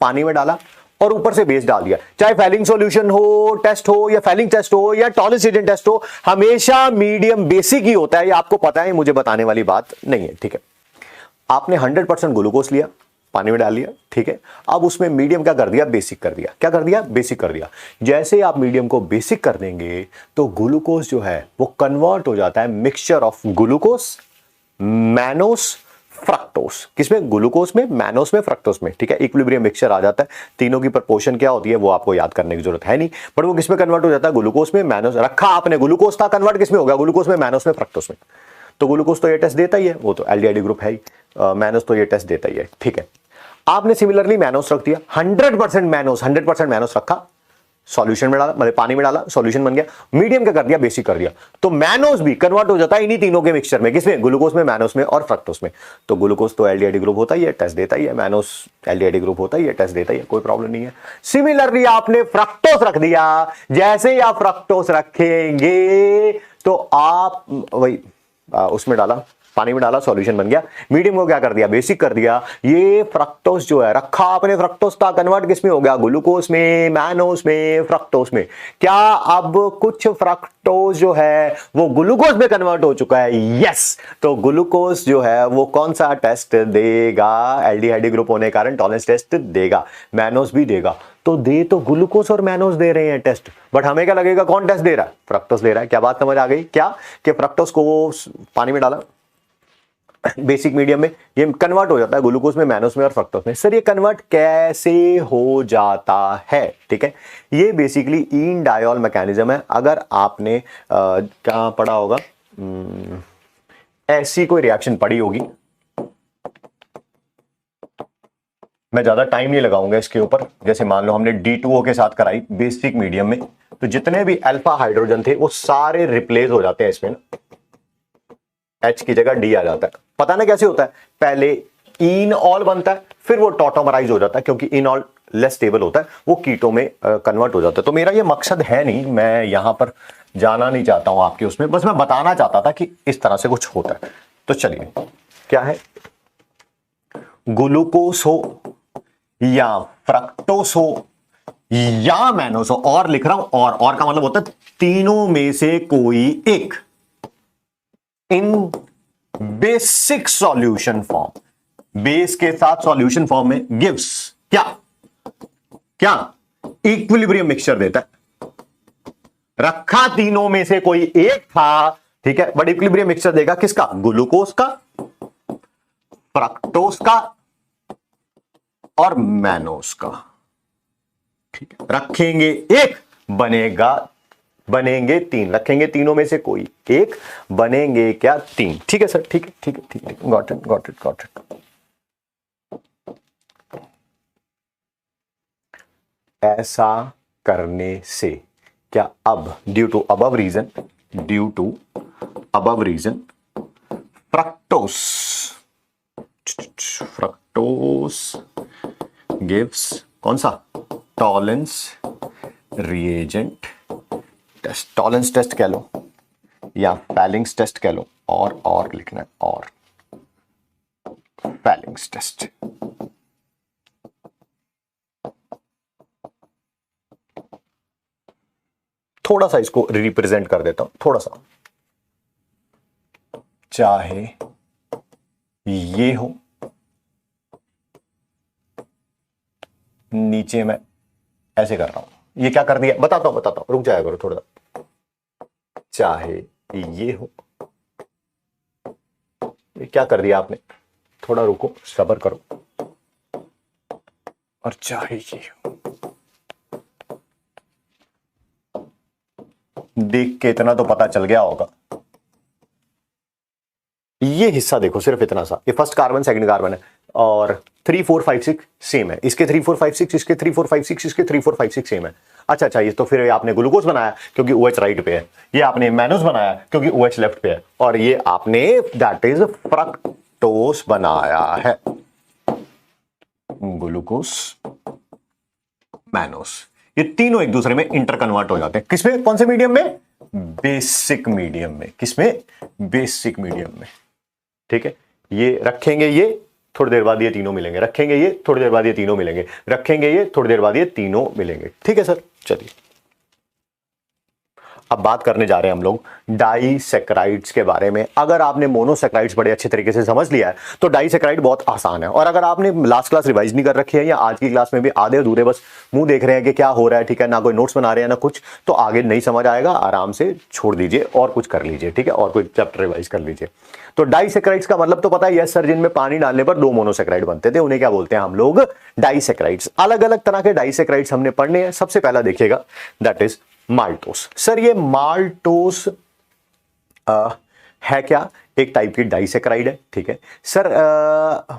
पानी में डाला और ऊपर से बेस डाल दिया। चाहे फैलिंग सॉल्यूशन हो, टेस्ट हो, या फैलिंग टेस्ट हो, या टॉलरेंस रीजन टेस्ट हो, हमेशा मीडियम बेसिक ही होता है। ये आपको पता है, मुझे बताने वाली बात नहीं है, ठीक है। आपने 100% ग्लूकोज लिया, पानी में डाल लिया, ठीक है। अब उसमें मीडियम क्या कर दिया, बेसिक कर दिया। क्या कर दिया, बेसिक कर दिया। जैसे ही आप मीडियम को बेसिक कर देंगे तो ग्लूकोज जो है वो कन्वर्ट हो जाता है mixture of glucose, mannose, fructose. किसमें, ग्लूकोज में, मैनोस में, फ्रक्टोस में, ठीक है। इक्विलिब्रियम मिक्सचर आ जाता है। तीनों की प्रपोर्शन क्या होती है वो आपको याद करने की जरूरत है नहीं, बट वो किसमें कन्वर्ट हो जाता है, ग्लूकोज में, मैनोस। रखा आपने ग्लूकोज था, कन्वर्ट किसमें होगा, ग्लूकोज में, मैनोस में, फ्रक्टोस में। तो ग्लूकोज तो ये टेस्ट देता ही है, वो तो एल्डिहाइड ग्रुप है ही। मैनोस तो ये टेस्ट देता ही है, ठीक है। आपने सिमिलरली मैनोस रख दिया, 100% मैनोस, 100% मैनोस रखा, सॉल्यूशन में डाला, मतलब पानी में डाला, सॉल्यूशन बन गया। मीडियम क्या कर दिया, बेसिक कर दिया। तो मैनोस भी कन्वर्ट हो जाता है इन्हीं तीनों के मिक्सचर में। किसमें, ग्लूकोज में, मैनोस में और फ्रक्टोस में। तो ग्लूकोज तो एल्डिहाइड ग्रुप होता ही है, टेस्ट देता ही है। मैनोस एल्डिहाइड ग्रुप होता ही है, टेस्ट देता ही है, कोई प्रॉब्लम नहीं है। सिमिलरली आपने फ्रक्टोस रख दिया। जैसे ही आप फ्रक्टोस रखेंगे तो आप वही उसमें डाला, पानी में डाला, सॉल्यूशन बन गया। मीडियम को क्या कर दिया, बेसिक कर दिया। ये फ्रक्टोस जो है रखा आपने, फ्रक्टोस था, कन्वर्ट किस में हो गया, ग्लूकोज में, मैनोस में, फ्रक्टोस में। क्या अब कुछ फ्रक्टोस जो है वो ग्लूकोज में कन्वर्ट हो चुका है, यस। तो ग्लूकोज जो है वो कौन सा टेस्ट देगा, एल्डिहाइड ग्रुप होने के कारण टॉलरेंस टेस्ट देगा, मैनोस भी देगा। तो दे तो ग्लूकोज और मैनोस दे रहे हैं टेस्ट, बट हमें क्या लगेगा, कौन टेस्ट दे रहा है, फ्रक्टोस दे रहा है। क्या बात समझ आ गई, क्या कि फ्रक्टोस को पानी में डाला, बेसिक मीडियम में, ये कन्वर्ट हो जाता है ग्लूकोज में, मैनोस में और फ्रक्टोस में। सर ये कन्वर्ट कैसे हो जाता है, ठीक है। ये बेसिकली इन डायोल मैकेनिज्म है। अगर आपने क्या पढ़ा होगा, ऐसी कोई रिएक्शन पढ़ी होगी, मैं ज्यादा टाइम नहीं लगाऊंगा इसके ऊपर। जैसे मान लो हमने D2O के साथ कराई बेसिक मीडियम में, तो जितने भी अल्फा हाइड्रोजन थे वो सारे रिप्लेस हो जाते हैं इसमें ना, H की जगह D आ जाता है। पता ना कैसे होता है, पहले इनऑल बनता है, फिर वो टॉटोमराइज हो जाता है, क्योंकि इनऑल लेस स्टेबल होता है, वो कीटो में कन्वर्ट हो जाता है। तो मेरा ये मकसद है नहीं, मैं यहां पर जाना नहीं चाहता हूं आपके उसमें, बस मैं बताना चाहता था कि इस तरह से कुछ होता है। तो चलिए, क्या है, ग्लूकोज हो या फ्रक्टोस हो या मैनोस हो, और लिख रहा हूं, और का मतलब होता है तीनों में से कोई एक, इन बेसिक सॉल्यूशन फॉर्म, बेस के साथ सॉल्यूशन फॉर्म में गिव्स क्या, क्या इक्विलिब्रियम मिक्सचर देता है। रखा तीनों में से कोई एक था, ठीक है, बट इक्विलिब्रियम मिक्सचर देगा किसका, ग्लूकोज का, फ्रक्टोस का और मैनोस का, ठीक है। रखेंगे एक, बनेंगे तीन, रखेंगे तीनों में से कोई एक, बनेंगे क्या, तीन। ठीक है सर, ठीक है, ठीक है, ठीक है, got it, got it, got it. ऐसा करने से क्या अब due to above reason fructose gives कौन सा, Tollens reagent test, Tollens test कह लो या फैलिंग्स टेस्ट कह लो, और लिखना है, और फैलिंग्स टेस्ट। थोड़ा सा इसको रिप्रेजेंट कर देता हूं, थोड़ा सा, चाहे ये हो, नीचे मैं ऐसे कर रहा हूं, ये क्या कर दिया, बताता हूं, रुक जाया करो थोड़ा सा। चाहे ये हो, ये क्या कर दिया आपने, थोड़ा रुको, सब्र करो, और चाहे ये हो, देख के इतना तो पता चल गया होगा। ये हिस्सा देखो, सिर्फ इतना सा, ये फर्स्ट कार्बन सेकंड कार्बन है, और 3 4 5 6 सेम है, इसके 3 4 5 6, इसके 3 4 5 6, इसके 3 4 5 6 सेम है। अच्छा, ये तो फिर आपने ग्लूकोज बनाया क्योंकि OH राइट पे है, ये आपने मैनोस बनाया क्योंकि OH लेफ्ट पे है, और ये आपने दैट इज फ्रक्टोस बनाया है, ग्लूकोज मैनोस। ये तीनों एक दूसरे में इंटर कन्वर्ट हो जाते हैं, किसमें, कौन से मीडियम में, बेसिक मीडियम में। किसमें, बेसिक मीडियम में, ठीक है। ये रखेंगे, ये थोड़ी देर बाद ये तीनों मिलेंगे, रखेंगे ये, थोड़ी देर बाद ये तीनों मिलेंगे, रखेंगे ये, थोड़ी देर बाद ये तीनों मिलेंगे। ठीक है सर, चलिए अब बात करने जा रहे हैं हम लोग डाइसैकेराइड्स के बारे में। अगर आपने मोनोसैकेराइड्स बड़े अच्छे तरीके से समझ लिया है तो डाइसैकेराइड बहुत आसान है। और अगर आपने लास्ट क्लास रिवाइज नहीं कर रखी है या आज की क्लास में भी आधे अधूरे बस मुंह देख रहे हैं कि क्या हो रहा है, ठीक है, ना कोई नोट्स बना रहे हैं ना कुछ, तो आगे नहीं समझ आएगा, आराम से छोड़ दीजिए और कुछ कर लीजिए, ठीक है, और कोई चैप्टर रिवाइज कर लीजिए। तो डाइसैकेराइड्स का मतलब तो पता है, यस सर, जिनमें पानी डालने पर 2 मोनोसैकेराइड बनते थे उन्हें क्या बोलते हैं हम लोग, डाइसैकेराइड्स। अलग अलग तरह के डाइसैकेराइड्स हमने पढ़ने हैं। सबसे पहला देखिएगा, दैट इज माल्टोस। सर ये माल्टोस है क्या? एक टाइप की डाइसैकेराइड है, ठीक है सर।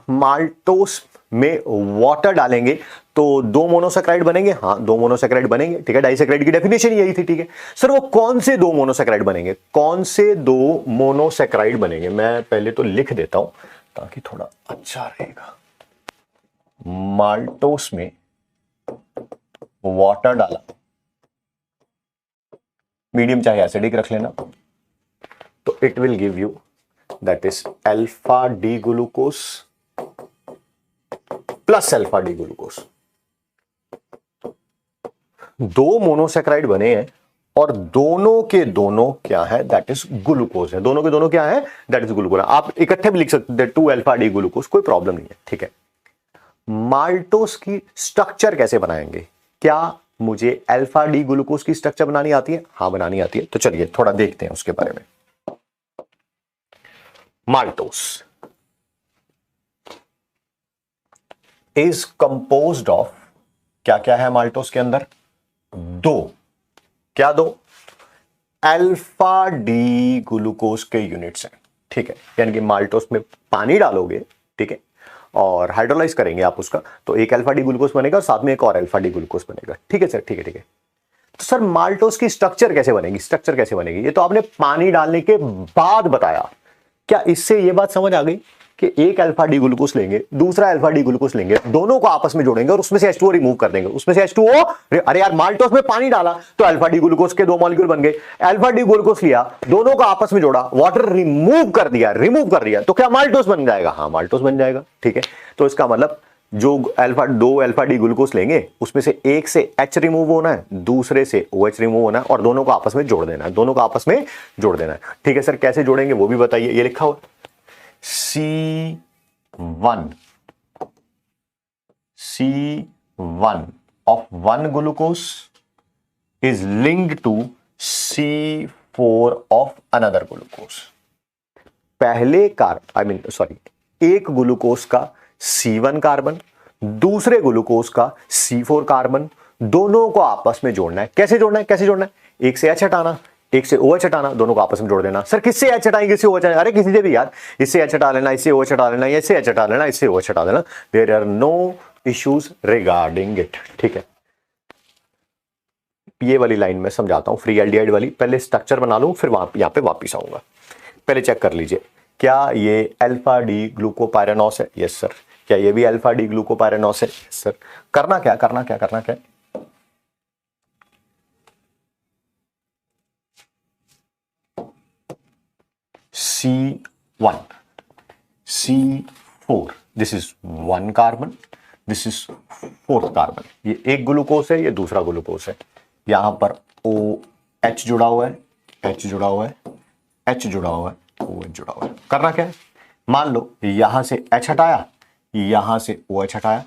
माल्टोस में वाटर डालेंगे तो 2 मोनोसैकेराइड बनेंगे। हाँ, 2 मोनोसैकेराइड बनेंगे, ठीक है। डाइसैकेराइड की डेफिनेशन यही थी, ठीक है सर। वो कौन से 2 मोनोसैकेराइड बनेंगे? कौन से 2 मोनोसैकेराइड बनेंगे? मैं पहले तो लिख देता हूं ताकि थोड़ा अच्छा रहेगा। माल्टोस में वाटर डाला, मीडियम चाहे एसिडिक रख लेना, तो it will give you that is alpha D glucose plus alpha D glucose. 2 monosaccharide बने हैं और दोनों के दोनों क्या है, दैट इज ग्लूकोज है। दोनों के दोनों क्या है, दैट इज ग्लूकोज। आप इकट्ठे भी लिख सकते हैं 2 अल्फा डी ग्लूकोज, कोई प्रॉब्लम नहीं है, ठीक है। माल्टोस की स्ट्रक्चर कैसे बनाएंगे? क्या मुझे अल्फा डी ग्लूकोज की स्ट्रक्चर बनानी आती है? हाँ, बनानी आती है। तो चलिए थोड़ा देखते हैं उसके बारे में। माल्टोस इज कंपोज्ड ऑफ, क्या क्या है माल्टोस के अंदर? 2, क्या 2? अल्फा डी ग्लूकोज के यूनिट्स हैं, ठीक है। यानी कि माल्टोस में पानी डालोगे, ठीक है, और हाइड्रोलाइज करेंगे आप उसका, तो एक अल्फा डी ग्लूकोज बनेगा और साथ में एक और अल्फा डी ग्लूकोज बनेगा, ठीक है सर, ठीक है, ठीक है। तो सर माल्टोस की स्ट्रक्चर कैसे बनेगी? स्ट्रक्चर कैसे बनेगी? ये तो आपने पानी डालने के बाद बताया। क्या इससे ये बात समझ आ गई कि एक अल्फा डी ग्लूकोज लेंगे, दूसरा अल्फा डी ग्लूकोज लेंगे, दोनों को आपस में जोड़ेंगे और उसमें से H2O रिमूव कर देंगे, उसमें से H2O, अरे यार माल्टोस में पानी डाला तो अल्फा डी ग्लूकोज के 2 मॉलिक्यूल बन गए, अल्फा डी ग्लूकोज लिया, दोनों को आपस में जोड़ा, वाटर रिमूव कर दिया, तो क्या माल्टोस बन जाएगा? हाँ, माल्टोस बन जाएगा, ठीक है। तो इसका मतलब जो 2 अल्फा डी ग्लूकोज लेंगे उसमें से एक से H रिमूव होना है, दूसरे से OH रिमूव होना है और दोनों को आपस में जोड़ देना है, दोनों को आपस में जोड़ देना है, ठीक है सर। कैसे जोड़ेंगे वो भी बताइए। ये लिखा हुआ C1 of 1 glucose is linked to C4 of another glucose। पहले एक ग्लूकोज का C1 कार्बन, दूसरे ग्लूकोज का C4 कार्बन, दोनों को आपस में जोड़ना है। कैसे जोड़ना है? एक से H हटाना, एक से OH हटाना, दोनों को आपस में जोड़ देना। सर किससे H हटाएंगे, किससे OH हटाएंगे? अरे किसी से भी यार, इससे H हटा लेना, इससे OH हटा लेना, इससे H हटा लेना, इससे OH हटा देना। There are no issues regarding it, ठीक है। ये वाली लाइन में समझाता हूं, फ्री एल्डिहाइड वाली। पहले स्ट्रक्चर बना लूं, फिर यहां पे वापिस आऊंगा। पहले चेक कर लीजिए, क्या ये अल्फा डी ग्लूकोपायरानोस है? Yes sir. क्या ये भी अल्फा डी ग्लूकोपायरानोस है? Yes sir. करना क्या C1 C4, this is 1 carbon, this is 4th carbon. ये एक ग्लूकोज है, ये दूसरा ग्लूकोज है। यहां पर OH जुड़ा हुआ है, H जुड़ा हुआ है, H जुड़ा हुआ है, OH जुड़ा हुआ है। करना क्या है? मान लो यहां से H हटाया, यहां से OH हटाया,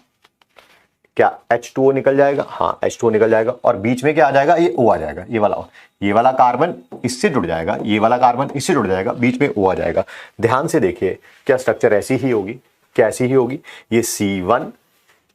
क्या H2O निकल जाएगा? हाँ, H2O निकल जाएगा और बीच में क्या आ जाएगा? ये O आ जाएगा। ये वाला कार्बन इससे जुड़ जाएगा, ये वाला कार्बन इससे जुड़ जाएगा, बीच में O आ जाएगा। ध्यान से देखिए, क्या स्ट्रक्चर ऐसी ही होगी? कैसी ही होगी? ये C1,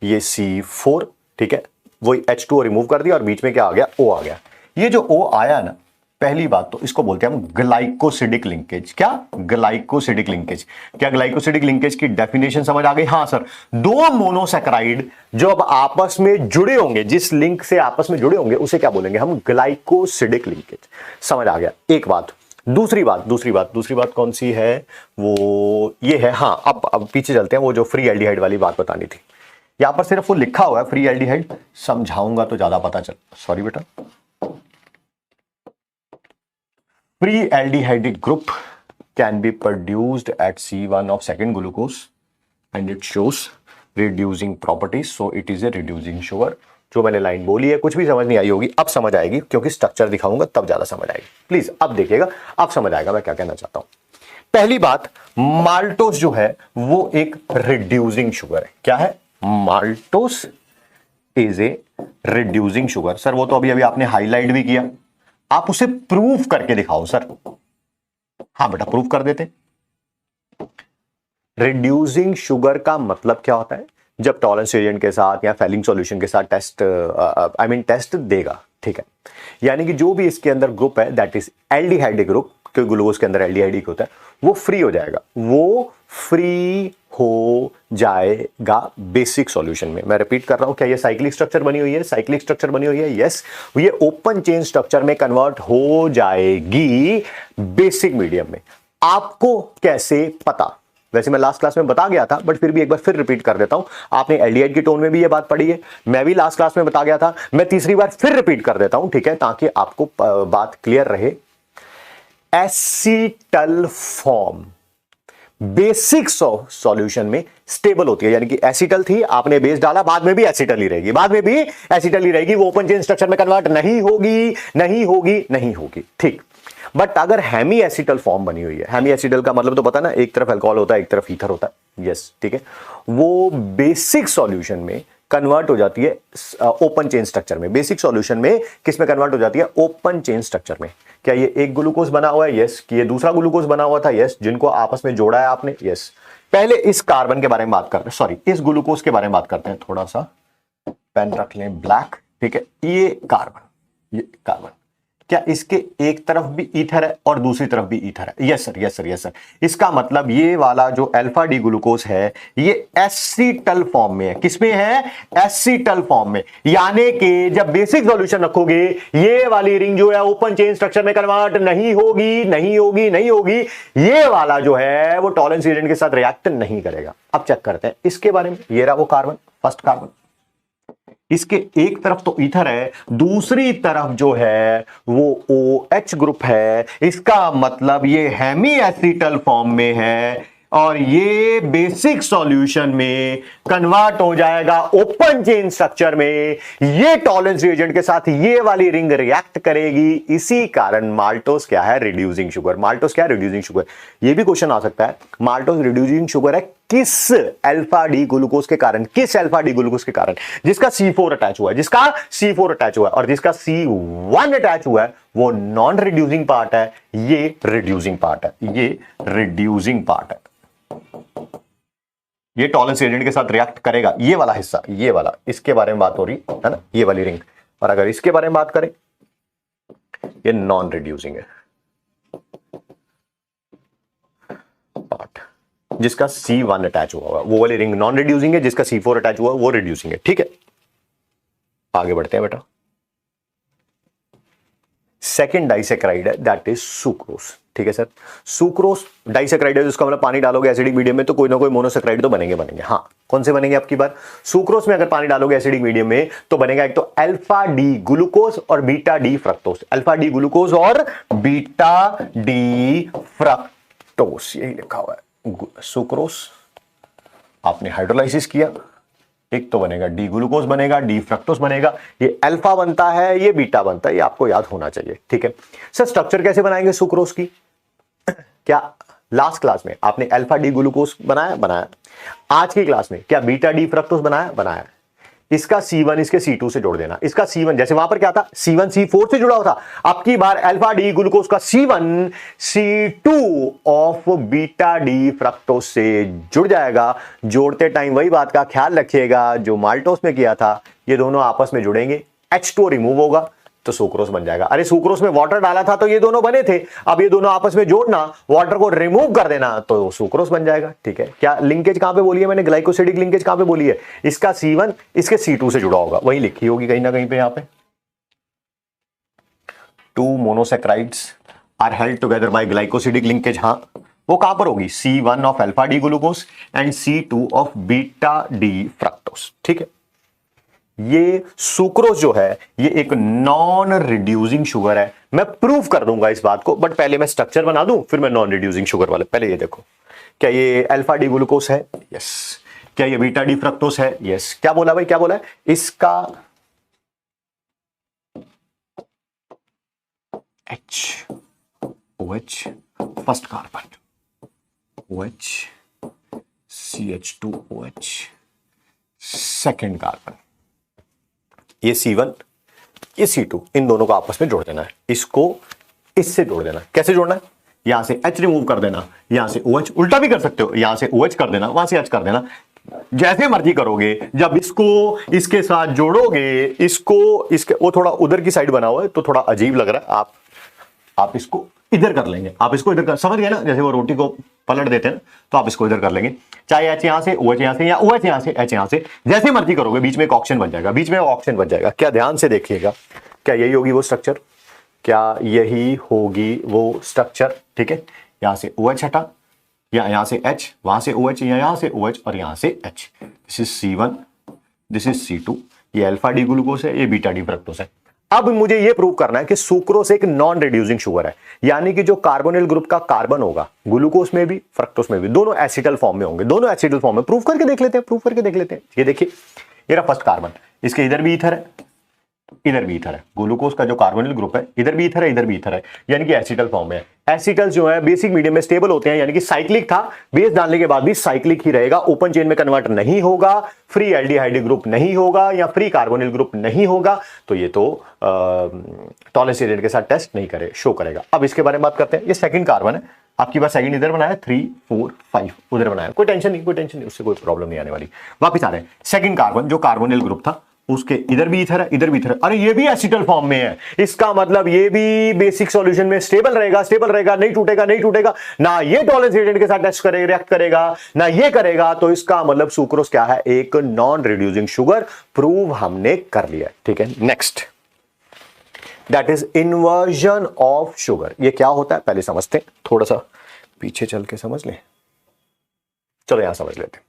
ये C4, ठीक है, वही H2O रिमूव कर दिया और बीच में क्या आ गया? O आ गया। ये जो O आया ना, पहली बात तो इसको बोलते हैं हम ग्लाइकोसिडिक लिंकेज। क्या? Glycosidic linkage. क्या ग्लाइकोसिडिक लिंकेज की डेफिनेशन समझ आ गई? हाँ सर। 2 मोनोसैकेराइड जो अब आपस में जुड़े होंगे, जिस लिंक से आपस में जुड़े होंगे उसे क्या बोलेंगे हम? Glycosidic linkage. समझ आ गया एक बात। दूसरी बात कौन सी है? वो ये है। हाँ, अब पीछे चलते हैं। वो जो फ्री एल्डिहाइड वाली बात बतानी थी, यहां पर सिर्फ वो लिखा हुआ है फ्री एल्डिहाइड, समझाऊंगा तो ज्यादा पता चल। सॉरी बेटा। Free aldehydic group can be produced at C1 of second glucose and it shows reducing properties, so it is a reducing sugar. जो मैंने लाइन बोली है कुछ भी समझ नहीं आई होगी, अब समझ आएगी क्योंकि स्ट्रक्चर दिखाऊंगा तब ज्यादा समझ आएगी। प्लीज अब देखिएगा, अब समझ आएगा मैं क्या कहना चाहता हूं। पहली बात, माल्टोस जो है वो एक रिड्यूसिंग शुगर है। क्या है? Maltose is a reducing sugar. Sir वो तो अभी अभी आपने हाईलाइट भी किया, आप उसे प्रूफ करके दिखाओ सर। हाँ बेटा प्रूफ कर देते। रिड्यूसिंग शुगर का मतलब क्या होता है? जब टॉलरेंस एजेंट के साथ या फेलिंग सॉल्यूशन के साथ टेस्ट टेस्ट देगा, ठीक है, यानी कि जो भी इसके अंदर ग्रुप है दैट इज एल्डिहाइड ग्रुप, क्योंकि ग्लूकोज के अंदर एल्डिहाइड होता है, वो फ्री हो जाएगा, वो फ्री हो जाएगा बेसिक सॉल्यूशन में। मैं रिपीट कर रहा हूं, क्या ये साइक्लिक स्ट्रक्चर बनी हुई है? साइक्लिक स्ट्रक्चर बनी हुई है, यस। ये ओपन चेन स्ट्रक्चर में कन्वर्ट हो जाएगी बेसिक मीडियम में। आपको कैसे पता? वैसे मैं लास्ट क्लास में बता गया था, बट फिर भी एक बार फिर रिपीट कर देता हूं। आपने एल्डिहाइड की टोन में भी ये बात पढ़ी है, मैं भी लास्ट क्लास में बता गया था, मैं तीसरी बार फिर रिपीट कर देता हूं, ठीक है, ताकि आपको बात क्लियर रहे। एसिटल फॉर्म बेसिक सॉल्यूशन में स्टेबल होती है, यानी कि एसिटल थी, आपने बेस डाला, बाद में भी एसिटल ही रहेगी, बाद में भी एसिटल ही रहेगी, वो ओपन चेन स्ट्रक्चर में कन्वर्ट नहीं होगी, नहीं होगी, नहीं होगी, ठीक। बट अगर हेमी एसिटल फॉर्म बनी हुई है, हेमी एसिटल का मतलब तो पता ना, एक तरफ अल्कोहल होता है एक तरफ ईथर होता है, यस, ठीक है, वो बेसिक सॉल्यूशन में कन्वर्ट हो जाती है ओपन चेन स्ट्रक्चर में। बेसिक सॉल्यूशन में किस में कन्वर्ट हो जाती है? ओपन चेन स्ट्रक्चर में। क्या ये एक ग्लूकोज बना हुआ है? यस। कि ये दूसरा ग्लूकोज बना हुआ था? यस। जिनको आपस में जोड़ा है आपने? यस। पहले इस कार्बन के बारे में बात करते हैं, सॉरी इस ग्लूकोज के बारे में बात करते हैं। थोड़ा सा पेन रख लें ब्लैक, ठीक है। ये कार्बन क्या इसके एक तरफ भी ईथर है और दूसरी तरफ भी ईथर है? Yes sir, yes sir, yes sir. इसका मतलब ये वाला जो अल्फा डी ग्लूकोज है ये एसिटल फॉर्म में है। किसमें है? एसिटल फॉर्म में। यानी कि जब बेसिक सॉल्यूशन रखोगे ये वाली रिंग जो है ओपन चेन स्ट्रक्चर में कन्वर्ट नहीं होगी, नहीं होगी, नहीं होगी। ये वाला जो है वो टॉलरेंस एजेंट के साथ रिएक्ट नहीं करेगा। अब चेक करते हैं इसके बारे में। ये रहा वो कार्बन, फर्स्ट कार्बन, इसके एक तरफ तो ईथर है, दूसरी तरफ जो है वो OH ग्रुप है। इसका मतलब ये हेमी एसिटल फॉर्म में है और ये बेसिक सॉल्यूशन में कन्वर्ट हो जाएगा ओपन चेन स्ट्रक्चर में। ये टॉलरेंस रिएजेंट के साथ ये वाली रिंग रिएक्ट करेगी। इसी कारण माल्टोस क्या है? Reducing sugar. माल्टोस क्या है? Reducing sugar. ये भी क्वेश्चन आ सकता है, माल्टोस रिड्यूसिंग शुगर है किस अल्फा डी ग्लूकोज के कारण? किस अल्फा डी ग्लूकोज के कारण? जिसका C4 अटैच हुआ है, जिसका C4 अटैच हुआ है, और जिसका C1 अटैच हुआ है वो नॉन रिड्यूसिंग पार्ट है, ये रिड्यूसिंग पार्ट है, ये रिड्यूसिंग पार्ट है। ये टॉलरेंस एजेंट के साथ रिएक्ट करेगा, ये वाला हिस्सा, ये वाला, इसके बारे में बात हो रही है ना, ये वाली रिंग। और अगर इसके बारे में बात करें, ये नॉन रिड्यूसिंग है पार्ट, जिसका C1 अटैच हुआ होगा। वो वाली रिंग नॉन रिड्यूसिंग है, जिसका C4 अटैच हुआ वो रिड्यूसिंग है, ठीक है। आगे बढ़ते हैं बेटा। सेकेंड डाइसेक्राइड है दैट इज सुक्रोज, ठीक है सर। सुक्रोज डाइसेक्राइड है, जिसका मतलब पानी डालोगे एसिडिक मीडियम में तो कोई ना कोई मोनोसेक्राइड तो बनेंगे। हाँ, कौन से बनेंगे आपकी बात? सुक्रोज में अगर पानी डालोगे एसिडिक मीडियम में तो बनेगा एक तो अल्फा डी ग्लूकोज और beta D fructose. Alpha D glucose और बीटा डी फ्रक्टोज, यही लिखा हुआ है। सुक्रोज आपने हाइड्रोलाइसिस किया, एक तो बनेगा डी ग्लूकोज बनेगा, डी फ्रक्टोज बनेगा। ये अल्फा बनता है, ये बीटा बनता है, ये आपको याद होना चाहिए, ठीक है सर। स्ट्रक्चर कैसे बनाएंगे सुक्रोज की? क्या लास्ट क्लास में आपने अल्फा डी ग्लूकोज बनाया? आज की क्लास में क्या बीटा डी फ्रक्टोज बनाया? इसका C1 इसके C2 से जोड़ देना। इसका C1 जैसे वहां पर क्या था, C1 C4 से जुड़ा हुआ था, अब की बार अल्फा डी ग्लूकोज का C1 C2 of beta D fructose से जुड़ जाएगा। जोड़ते टाइम वही बात का ख्याल रखिएगा जो माल्टोस में किया था, ये दोनों आपस में जुड़ेंगे, H2 रिमूव होगा तो सुक्रोज बन जाएगा। अरे सुक्रोज में वाटर डाला था तो ये दोनों बने थे, अब ये दोनों आपस में जोड़ना, वाटर को रिमूव कर देना तो सुक्रोज बन जाएगा, ठीक है। क्या लिंकेज कहां पे बोली है मैंने? ग्लाइकोसिडिक लिंकेज कहां पे बोली है? इसका C1 इसके C2 से जुड़ा होगा, वही लिखी होगी कहीं ना कहीं पे। यहां पे two monosaccharides are held together by glycosidic linkage, हां वो कहां पर होगी? C1 of alpha D glucose and C2 of beta D fructose, ठीक है। ये सुक्रोज जो है ये एक नॉन रिड्यूसिंग शुगर है। मैं प्रूफ कर दूंगा इस बात को, बट पहले मैं स्ट्रक्चर बना दूं फिर मैं नॉन रिड्यूसिंग शुगर वाले। पहले ये देखो, क्या ये अल्फा डी ग्लूकोस है? यस। क्या ये बीटा डी फ्रक्टोस है? यस। क्या बोला भाई, क्या बोला है? इसका OH first carbon, OH CH2OH second carbon, ये C1 ये C2, इन दोनों को आपस में जोड़ देना है। इसको इससे जोड़ देना। कैसे जोड़ना है? यहां से H रिमूव कर देना, यहां से OH, उल्टा भी कर सकते हो, यहां से OH कर देना, वहां से H कर देना, जैसे मर्जी करोगे। जब इसको इसके साथ जोड़ोगे, इसको इसके, वो थोड़ा उधर की साइड बना हुआ है तो थोड़ा अजीब लग रहा है, आप इसको इधर कर लेंगे, आप इसको इधर कर, समझ गए ना? जैसे वो रोटी को पलट देते हैं तो आप इसको इधर कर लेंगे, चाहे H यहां से, OH यहां से, या OH यहां से, H यहां से, जैसे मर्जी करोगे। बीच में एक ऑक्सीजन बन जाएगा, बीच में ऑक्सीजन बन जाएगा। क्या ध्यान से देखिएगा, क्या यही होगी वो स्ट्रक्चर? क्या यही होगी वो स्ट्रक्चर? ठीक है, यहां से OH हटा, या यहां से H, वहां से OH, या यहां से OH और यहां से H। This is C1, this is C2, ये अल्फा डी ग्लूकोस है, ये बीटा डी फ्रक्टोस है। अब मुझे ये प्रूव करना है कि सुक्रोस एक नॉन रिड्यूसिंग शुगर है, यानी कि जो कार्बोनिल ग्रुप का कार्बन होगा ग्लूकोस में भी फ्रक्टोस में भी, दोनों एसिटल फॉर्म में होंगे, दोनों एसिटल फॉर्म में। प्रूव करके देख लेते हैं, प्रूव करके देख लेते हैं। ये देखिए, ये रहा फर्स्ट कार्बन, इसके इधर भी ईथर है, इधर भी ईथर है। ग्लूकोस का जो कार्बोनिल ग्रुप है, इधर भी ईथर है, इधर भी ईथर है, यानी कि एसिटल फॉर्म में है। एसिटल जो है बेसिक मीडियम में स्टेबल होते हैं, यानी कि साइक्लिक था, बेस डालने के बाद भी साइक्लिक ही रहेगा, ओपन चेन में कन्वर्ट नहीं होगा, फ्री एल्डिहाइड ग्रुप नहीं होगा, या फ्री कार्बोनिल ग्रुप नहीं होगा। तो ये तो टॉलरेंस एजेंट के साथ टेस्ट नहीं करे, शो करेगा। अब इसके बारे में बात करते हैं। ये सेकंड कार्बन है, आपकी बात सेकंड इधर बनाया, 3 4 5 उधर बनाया, कोई टेंशन नहीं, कोई टेंशन नहीं, उससे कोई प्रॉब्लम नहीं आने वाली। वापिस आ रहे हैं, सेकंड कार्बन जो कार्बोनिल ग्रुप था, उसके इधर भी इथर है, इधर भी इथर है। अरे ये भी एसिटल फॉर्म में है, इसका मतलब ये भी बेसिक सॉल्यूशन में स्टेबल रहेगा, स्टेबल रहेगा, नहीं टूटेगा, नहीं टूटेगा ना। ये टॉलरेंस एजेंट के साथ टेस्ट करेगा, रिएक्ट करेगा ना, ये करेगा। तो इसका मतलब सुक्रोज क्या है? एक नॉन रिड्यूसिंग शुगर। प्रूव हमने कर लिया। ठीक है, next, that is inversion of sugar. ये क्या होता है पहले समझते हैं, थोड़ा सा पीछे चल के समझ लें। चलो यहां समझ लेते हैं।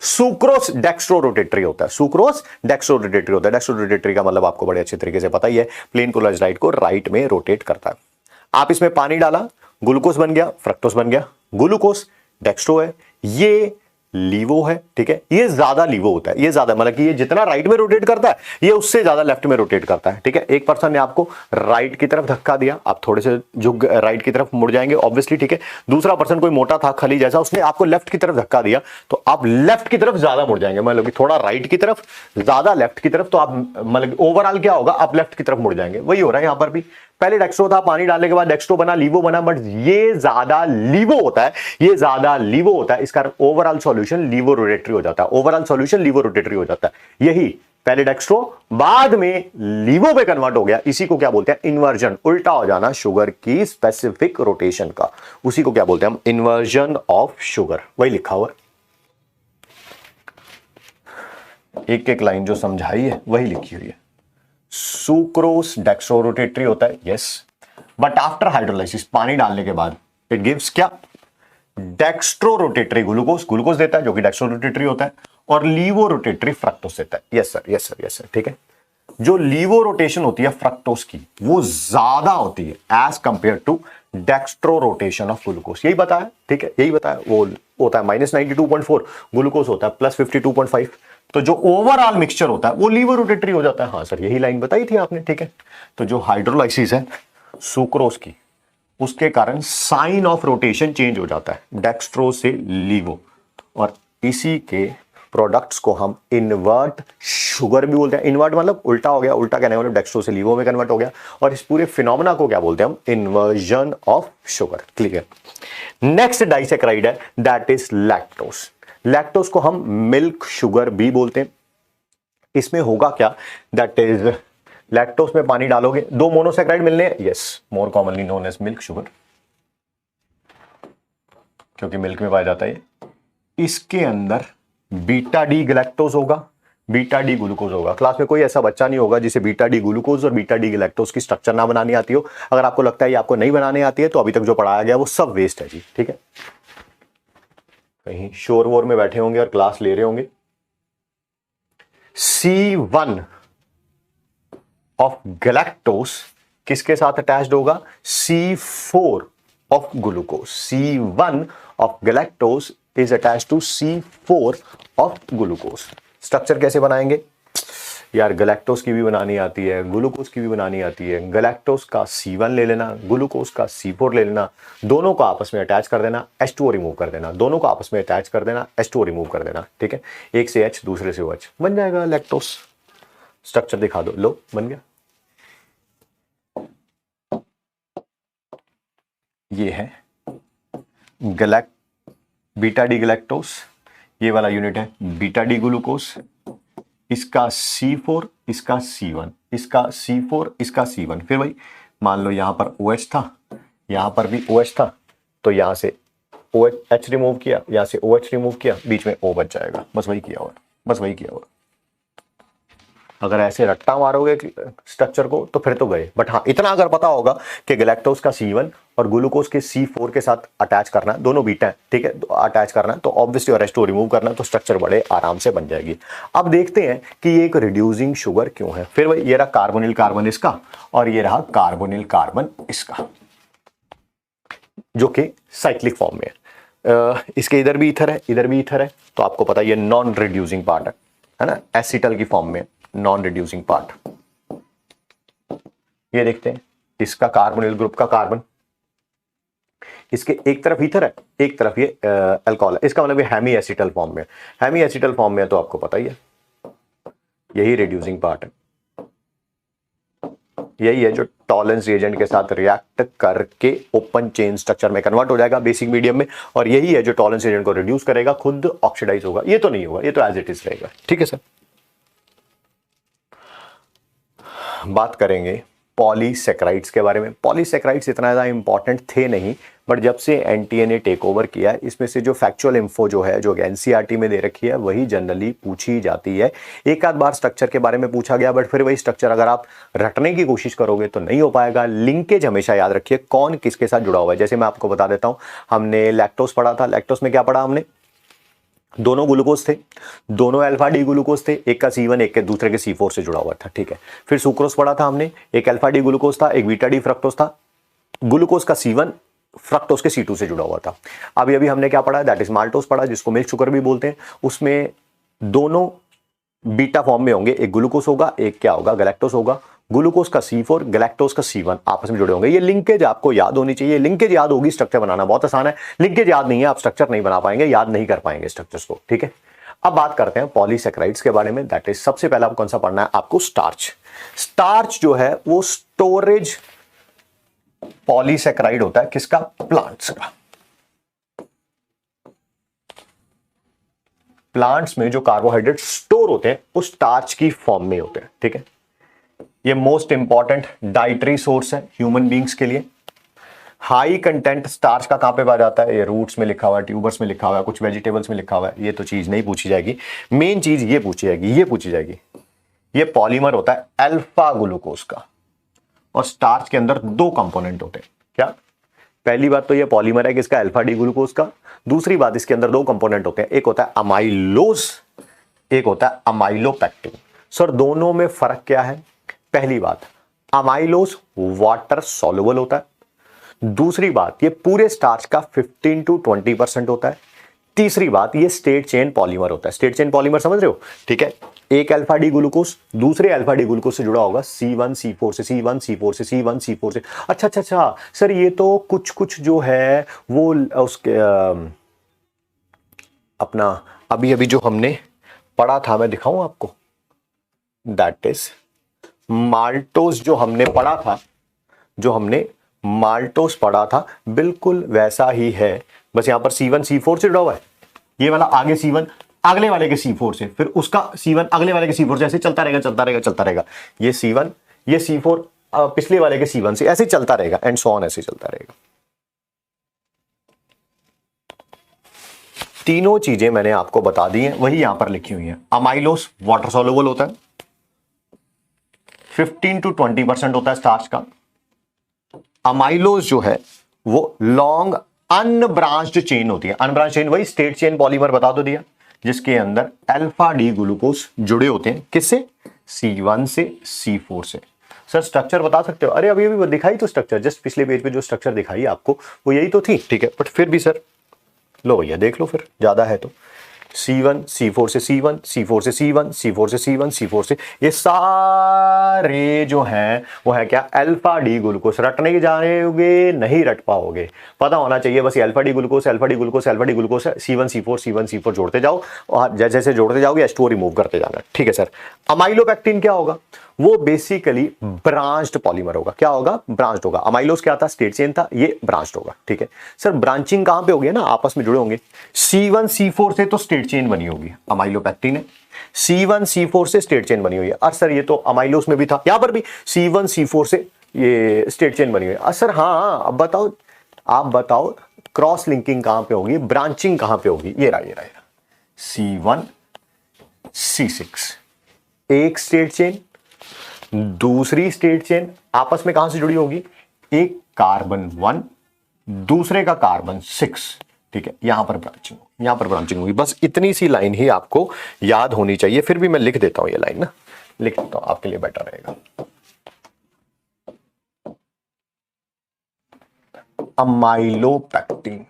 सुक्रोस डेक्स्ट्रो रोटेटरी होता है, सुक्रोस डेक्स्ट्रो रोटेटरी होता है। डेक्स्ट्रो रोटेटरी का मतलब आपको बड़े अच्छे तरीके से पता ही है, प्लेन पोलराइज्ड लाइट को राइट में रोटेट करता है। आप इसमें पानी डाला, ग्लूकोस बन गया, फ्रक्टोस बन गया। ग्लूकोस डेक्स्ट्रो है, ये लीवो है। ठीक है, ये ज्यादा लीवो होता है, ये ज्यादा मतलब कि ये जितना राइट में रोटेट करता है, ये उससे ज्यादा लेफ्ट में रोटेट करता है। ठीक है, एक पर्सन ने आपको राइट की तरफ धक्का दिया, आप थोड़े से झुक राइट की तरफ मुड़ जाएंगे ऑब्वियसली। ठीक है, दूसरा पर्सन कोई मोटा था खली जैसा, उसने आपको लेफ्ट की तरफ धक्का दिया, तो आप लेफ्ट की तरफ ज्यादा मुड़ जाएंगे, मतलब कि थोड़ा राइट की तरफ ज्यादा लेफ्ट की तरफ, तो आप मतलब ओवरऑल क्या होगा, आप लेफ्ट की तरफ मुड़ जाएंगे। वही हो रहा है यहां पर भी। पहले डेक्स्ट्रो था, पानी डालने के बाद डेक्स्ट्रो बना, लीवो बना, बट ये ज्यादा लीवो होता है, ये ज्यादा लीवो होता है। इसका ओवरऑल सॉल्यूशन लीवो रोटेटरी हो जाता है, ओवरऑल सॉल्यूशन लीवो रोटेटरी हो जाता है। यही पहले डेक्स्ट्रो बाद में लीवो पे कन्वर्ट हो गया, इसी को क्या बोलते हैं? इन्वर्जन, उल्टा हो जाना शुगर की स्पेसिफिक रोटेशन का, उसी को क्या बोलते हैं हम? Inversion of sugar. वही लिखा हुआ एक एक लाइन जो समझाई है वही लिखी हुई है। सुक्रोस डेक्स्ट्रो रोटेटरी होता है, यस, बट आफ्टर हाइड्रोलाइसिस, पानी डालने के बाद, इट गिव्स क्या? डेक्स्ट्रो रोटेटरी ग्लूकोस, ग्लूकोस देता है जो कि डेक्स्ट्रो रोटेटरी होता है, और लीवो रोटेटरी फ्रक्टोस देता है। Yes sir, yes sir, yes sir. ठीक है, जो लीवो रोटेशन होती है फ्रक्टोस की, वो ज्यादा होती है as compare to dextro rotation of glucose. यही बताया, ठीक है, यही बताया। वो होता है -92.4, ग्लूकोस होता है +52.5। तो जो ओवरऑल मिक्सचर होता है वो लीवो रोटेटरी हो जाता है। हाँ सर, यही लाइन बताई थी आपने। ठीक है, तो जो हाइड्रोलाइसिस है सुक्रोस की, उसके कारण साइन ऑफ रोटेशन चेंज हो जाता है डेक्स्ट्रो से लीवो, और इसी के प्रोडक्ट्स को हम इन्वर्ट शुगर भी बोलते हैं। इन्वर्ट मतलब उल्टा हो गया, उल्टा कहने वाले डेक्स्ट्रो से लीवो में कन्वर्ट हो गया, और इस पूरे फिनोमेना को क्या बोलते हैं हम? Inversion of sugar. Clear. Next disaccharide है, दैट इज लैक्टोस। लैक्टोस को हम मिल्क शुगर भी बोलते हैं। इसमें होगा क्या? दैट इज लैक्टोस में पानी डालोगे, 2 मोनोसेक्राइड मिलने हैं, yes, more commonly known as milk sugar, क्योंकि मिल्क में पाया जाता है। इसके अंदर बीटा डी गैलेक्टोज होगा, बीटा डी ग्लूकोज होगा। क्लास में कोई ऐसा बच्चा नहीं होगा जिसे बीटा डी ग्लूकोज और बीटा डी गैलेक्टोज की स्ट्रक्चर ना बनानी आती हो। अगर आपको लगता है ये आपको नहीं बनाने आती है, तो अभी तक जो पढ़ाया गया वो सब वेस्ट है जी। ठीक है, कहीं शोर वोर में बैठे होंगे और क्लास ले रहे होंगे। C1 ऑफ गैलेक्टोस किसके साथ अटैच्ड होगा? C4 of glucose. C1 of galactose is attach to C4 of glucose. Structure कैसे बनाएंगे यार, गैलेक्टोज की भी बनानी आती है, ग्लूकोज की भी बनानी आती है। गैलेक्टोज का C1 ले लेना, ग्लूकोज का C4 ले लेना, दोनों को आपस में अटैच कर देना, H2O रिमूव कर देना, दोनों को आपस में अटैच कर देना, H2O रिमूव कर देना, ठीक है। एक से H दूसरे से OH बन जाएगा लैक्टोज। स्ट्रक्चर दिखा दो, लो बन गया। ये है बीटा डी गैलेक्टोज, ये वाला यूनिट है बीटा डी ग्लूकोज, इसका C4 इसका C1, इसका C4 इसका C1। फिर भाई मान लो यहां पर OH था, यहां पर भी OH था, तो यहां से OH रिमूव किया, यहां से OH रिमूव किया, बीच में O बच जाएगा। बस वही किया हुआ, बस वही किया हुआ। अगर ऐसे रट्टा मारोगे स्ट्रक्चर को तो फिर तो गए, बट हाँ इतना अगर पता होगा कि गैलेक्टोज का C1 और ग्लूकोज के C4 के साथ अटैच करना है, दोनों बीटा है, ठीक है, अटैच करना है, तो ऑब्वियसली और H2O रिमूव करना है, तो स्ट्रक्चर बड़े आराम से बन जाएगी। अब देखते हैं कि ये एक रिड्यूसिंग शुगर क्यों है। फिर भाई ये रहा कार्बोनिल कार्बन इसका, और ये रहा कार्बोनिल कार्बन इसका, जो कि साइक्लिक फॉर्म में है। इसके इधर भी ईथर है, इधर भी ईथर है, तो आपको पता है ये नॉन रिड्यूसिंग पार्ट है ना, एसिटल की फॉर्म में, नॉन रिड्यूसिंग पार्ट। ये देखते हैं इसका कार्बोनिल ग्रुप का कार्बन, इसके एक तरफ ईथर है, एक तरफ ये अल्कोहल है, इसका मतलब ये हेमी एसिटल फॉर्म में, हेमी एसिटल फॉर्म में है, तो आपको पता ही है यही रिड्यूसिंग पार्ट है। यही है जो टॉलेंस रिएजेंट के साथ रिएक्ट करके ओपन चेन स्ट्रक्चर में कन्वर्ट हो जाएगा बेसिक मीडियम में, और यही है जो टॉलेंस रिएजेंट को रिड्यूस करेगा, खुद ऑक्सीडाइज होगा। ये तो नहीं होगा, ये तो एज इट इज रहेगा, ठीक है सर। बात करेंगे पॉलीसैकेराइड्स के बारे में। पॉलीसैकेराइड्स इतना ज़्यादा इंपॉर्टेंट थे नहीं, बट जब से एनटीए ने टेक ओवर किया है, इसमें से जो फैक्चुअल इन्फो जो है, जो एनसीईआरटी में दे रखी है, वही जनरली पूछी जाती है। एक आध बार स्ट्रक्चर के बारे में पूछा गया, बट फिर वही स्ट्रक्चर अगर आप रटने की कोशिश करोगे तो नहीं हो पाएगा। लिंकेज हमेशा याद रखिए, कौन किसके साथ जुड़ा हुआ है। जैसे मैं आपको बता देता हूँ, हमने लैक्टोज पढ़ा था, लैक्टोज में क्या पढ़ा हमने, दोनों ग्लूकोज थे, दोनों अल्फा डी ग्लूकोज थे, एक का C1 एक के दूसरे के C4 से जुड़ा हुआ था, ठीक है। फिर सुक्रोज पढ़ा था हमने, एक अल्फा डी ग्लूकोज था, एक बीटा डी फ्रक्टोज था, ग्लूकोज का C1 फ्रक्टोज के C2 से जुड़ा हुआ था। अभी हमने क्या पढ़ा, दैट इज माल्टोज पढ़ा, जिसको मिल्क शुगर भी बोलते हैं। उसमें दोनों बीटा फॉर्म में होंगे, एक ग्लूकोज होगा, एक क्या होगा, गैलेक्टोज होगा। ग्लूकोज का C4, गैलेक्टोज का C1 आपस में जुड़े होंगे। ये लिंकेज आपको याद होनी चाहिए, लिंकेज याद होगी, स्ट्रक्चर बनाना बहुत आसान है। लिंकेज याद नहीं है, आप स्ट्रक्चर नहीं बना पाएंगे, याद नहीं कर पाएंगे स्ट्रक्चर्स को, ठीक है। अब बात करते हैं पॉलीसैकेराइड्स के बारे में, दैट इज सबसे पहले आपको कौन सा पढ़ना है, आपको स्टार्च। स्टार्च जो है वो स्टोरेज पॉलीसैकेराइड होता है, किसका, प्लांट्स का। प्लांट्स में जो कार्बोहाइड्रेट स्टोर होते हैं वो स्टार्च की फॉर्म में होते हैं, ठीक है। ये मोस्ट इंपॉर्टेंट डाइटरी सोर्स है ह्यूमन बींग्स के लिए। हाई कंटेंट स्टार्च का कहां पे पाया जाता है, ये रूट्स में लिखा हुआ है, ट्यूबर्स में लिखा हुआ है, कुछ वेजिटेबल्स में लिखा हुआ है। ये तो चीज नहीं पूछी जाएगी, मेन चीज ये पूछी जाएगी, ये पूछी जाएगी। ये पॉलीमर होता है अल्फा ग्लूकोज का, और स्टार्च के अंदर दो कंपोनेंट होते हैं। क्या, पहली बात तो ये पॉलीमर है किसका, अल्फा डी ग्लूकोज का। दूसरी बात, इसके अंदर दो कंपोनेंट होते हैं, एक होता है अमाइलोज, एक होता है अमाइलोपेक्टिन। सर दोनों में फर्क क्या है। पहली बात, अमाइलोज वाटर सॉल्युबल होता है। दूसरी बात, ये पूरे स्टार्च का 15 to 20% होता है। तीसरी बात, ये स्टेट चेन पॉलीमर होता है। स्टेट चेन पॉलीमर समझ रहे हो, ठीक है। एक अल्फा डी ग्लूकोज दूसरे अल्फा डी ग्लूकोज से जुड़ा होगा, C1 C4 से, C1 C4 से, C1 C4 से। अच्छा सर, ये तो कुछ जो है वो उसके अपना अभी जो हमने पढ़ा था, मैं दिखाऊं आपको, दैट इज माल्टोज। जो हमने पढ़ा था, जो हमने माल्टोज पढ़ा था, बिल्कुल वैसा ही है, बस यहां पर C1 C4 से जुड़ा हुआ है। ये वाला आगे C1 अगले वाले के C4 से, फिर उसका C1 अगले वाले के C4 से, ऐसे चलता रहेगा। ये C1 ये C4 पिछले वाले के C1 से, ऐसे चलता रहेगा, एंड सो ऑन, ऐसे चलता रहेगा। तीनों चीजें मैंने आपको बता दी हैं, वही यहां पर लिखी हुई है। अमाइलोस वाटर सॉल्युबल होता है, 15 to 20% होता है स्टार्च का। अमाइलोज जो है वो लॉन्ग अनब्रांच्ड चेन होती है। अनब्रांच चेन वही स्टेट चेन पॉलीमर बता दो दिया, जिसके अंदर अल्फा डी ग्लूकोज जुड़े होते हैं, किससे, C1 से, C4 से। सर स्ट्रक्चर बता सकते हो, अरे अभी दिखाई तो स्ट्रक्चर, जस्ट पिछले पेज पे जो स्ट्रक्चर दिखाई आपको वो यही तो थी, ठीक है। बट फिर भी सर लो भैया देख लो फिर ज्यादा है तो C1 C4 से C1 C4 से C1 C4 से C1 C4 से ये सारे जो हैं वो है क्या अल्फा डी ग्लूकोस। रटने की जाओगे नहीं रट पाओगे, पता होना चाहिए बस ये alpha D glucose alpha D glucose alpha D glucose है। C1 C4 C1 C4 जोड़ते जाओ और जैसे जैसे जोड़ते जाओगे H2O रिमूव करते जाना। ठीक है सर। अमाइलोपेक्टिन क्या होगा? वो बेसिकली ब्रांच्ड पॉलीमर होगा। क्या होगा? ब्रांच्ड होगा। अमाइलोस क्या था? स्ट्रेट चेन था, ये ब्रांच्ड होगा। ठीक है सर। ब्रांचिंग कहां पे होगी ना, आपस में जुड़े होंगे। C1 C4 से तो स्ट्रेट चेन बनी होगी, अमाइलोपेक्टिन है। C1 C4 से स्ट्रेट चेन बनी हुई है। और सर ये तो अमाइलोस में भी था, यहां पर भी C1 C4 से ये स्ट्रेट चेन बनी हुई है। सर हाँ, अब बताओ, आप बताओ क्रॉस लिंकिंग कहां पे होगी, ब्रांचिंग कहां पे होगी? ये रहा C1 C6, एक स्ट्रेट चेन दूसरी स्ट्रेट चेन आपस में कहां से जुड़ी होगी? एक कार्बन 1 दूसरे का कार्बन 6। ठीक है, यहां पर ब्रांचिंग, यहां पर ब्रांचिंग होगी। बस इतनी सी लाइन ही आपको याद होनी चाहिए। फिर भी मैं लिख देता हूं, ये लाइन ना लिख देता हूं, आपके लिए बेटर रहेगा। अमाइलोपेक्टिन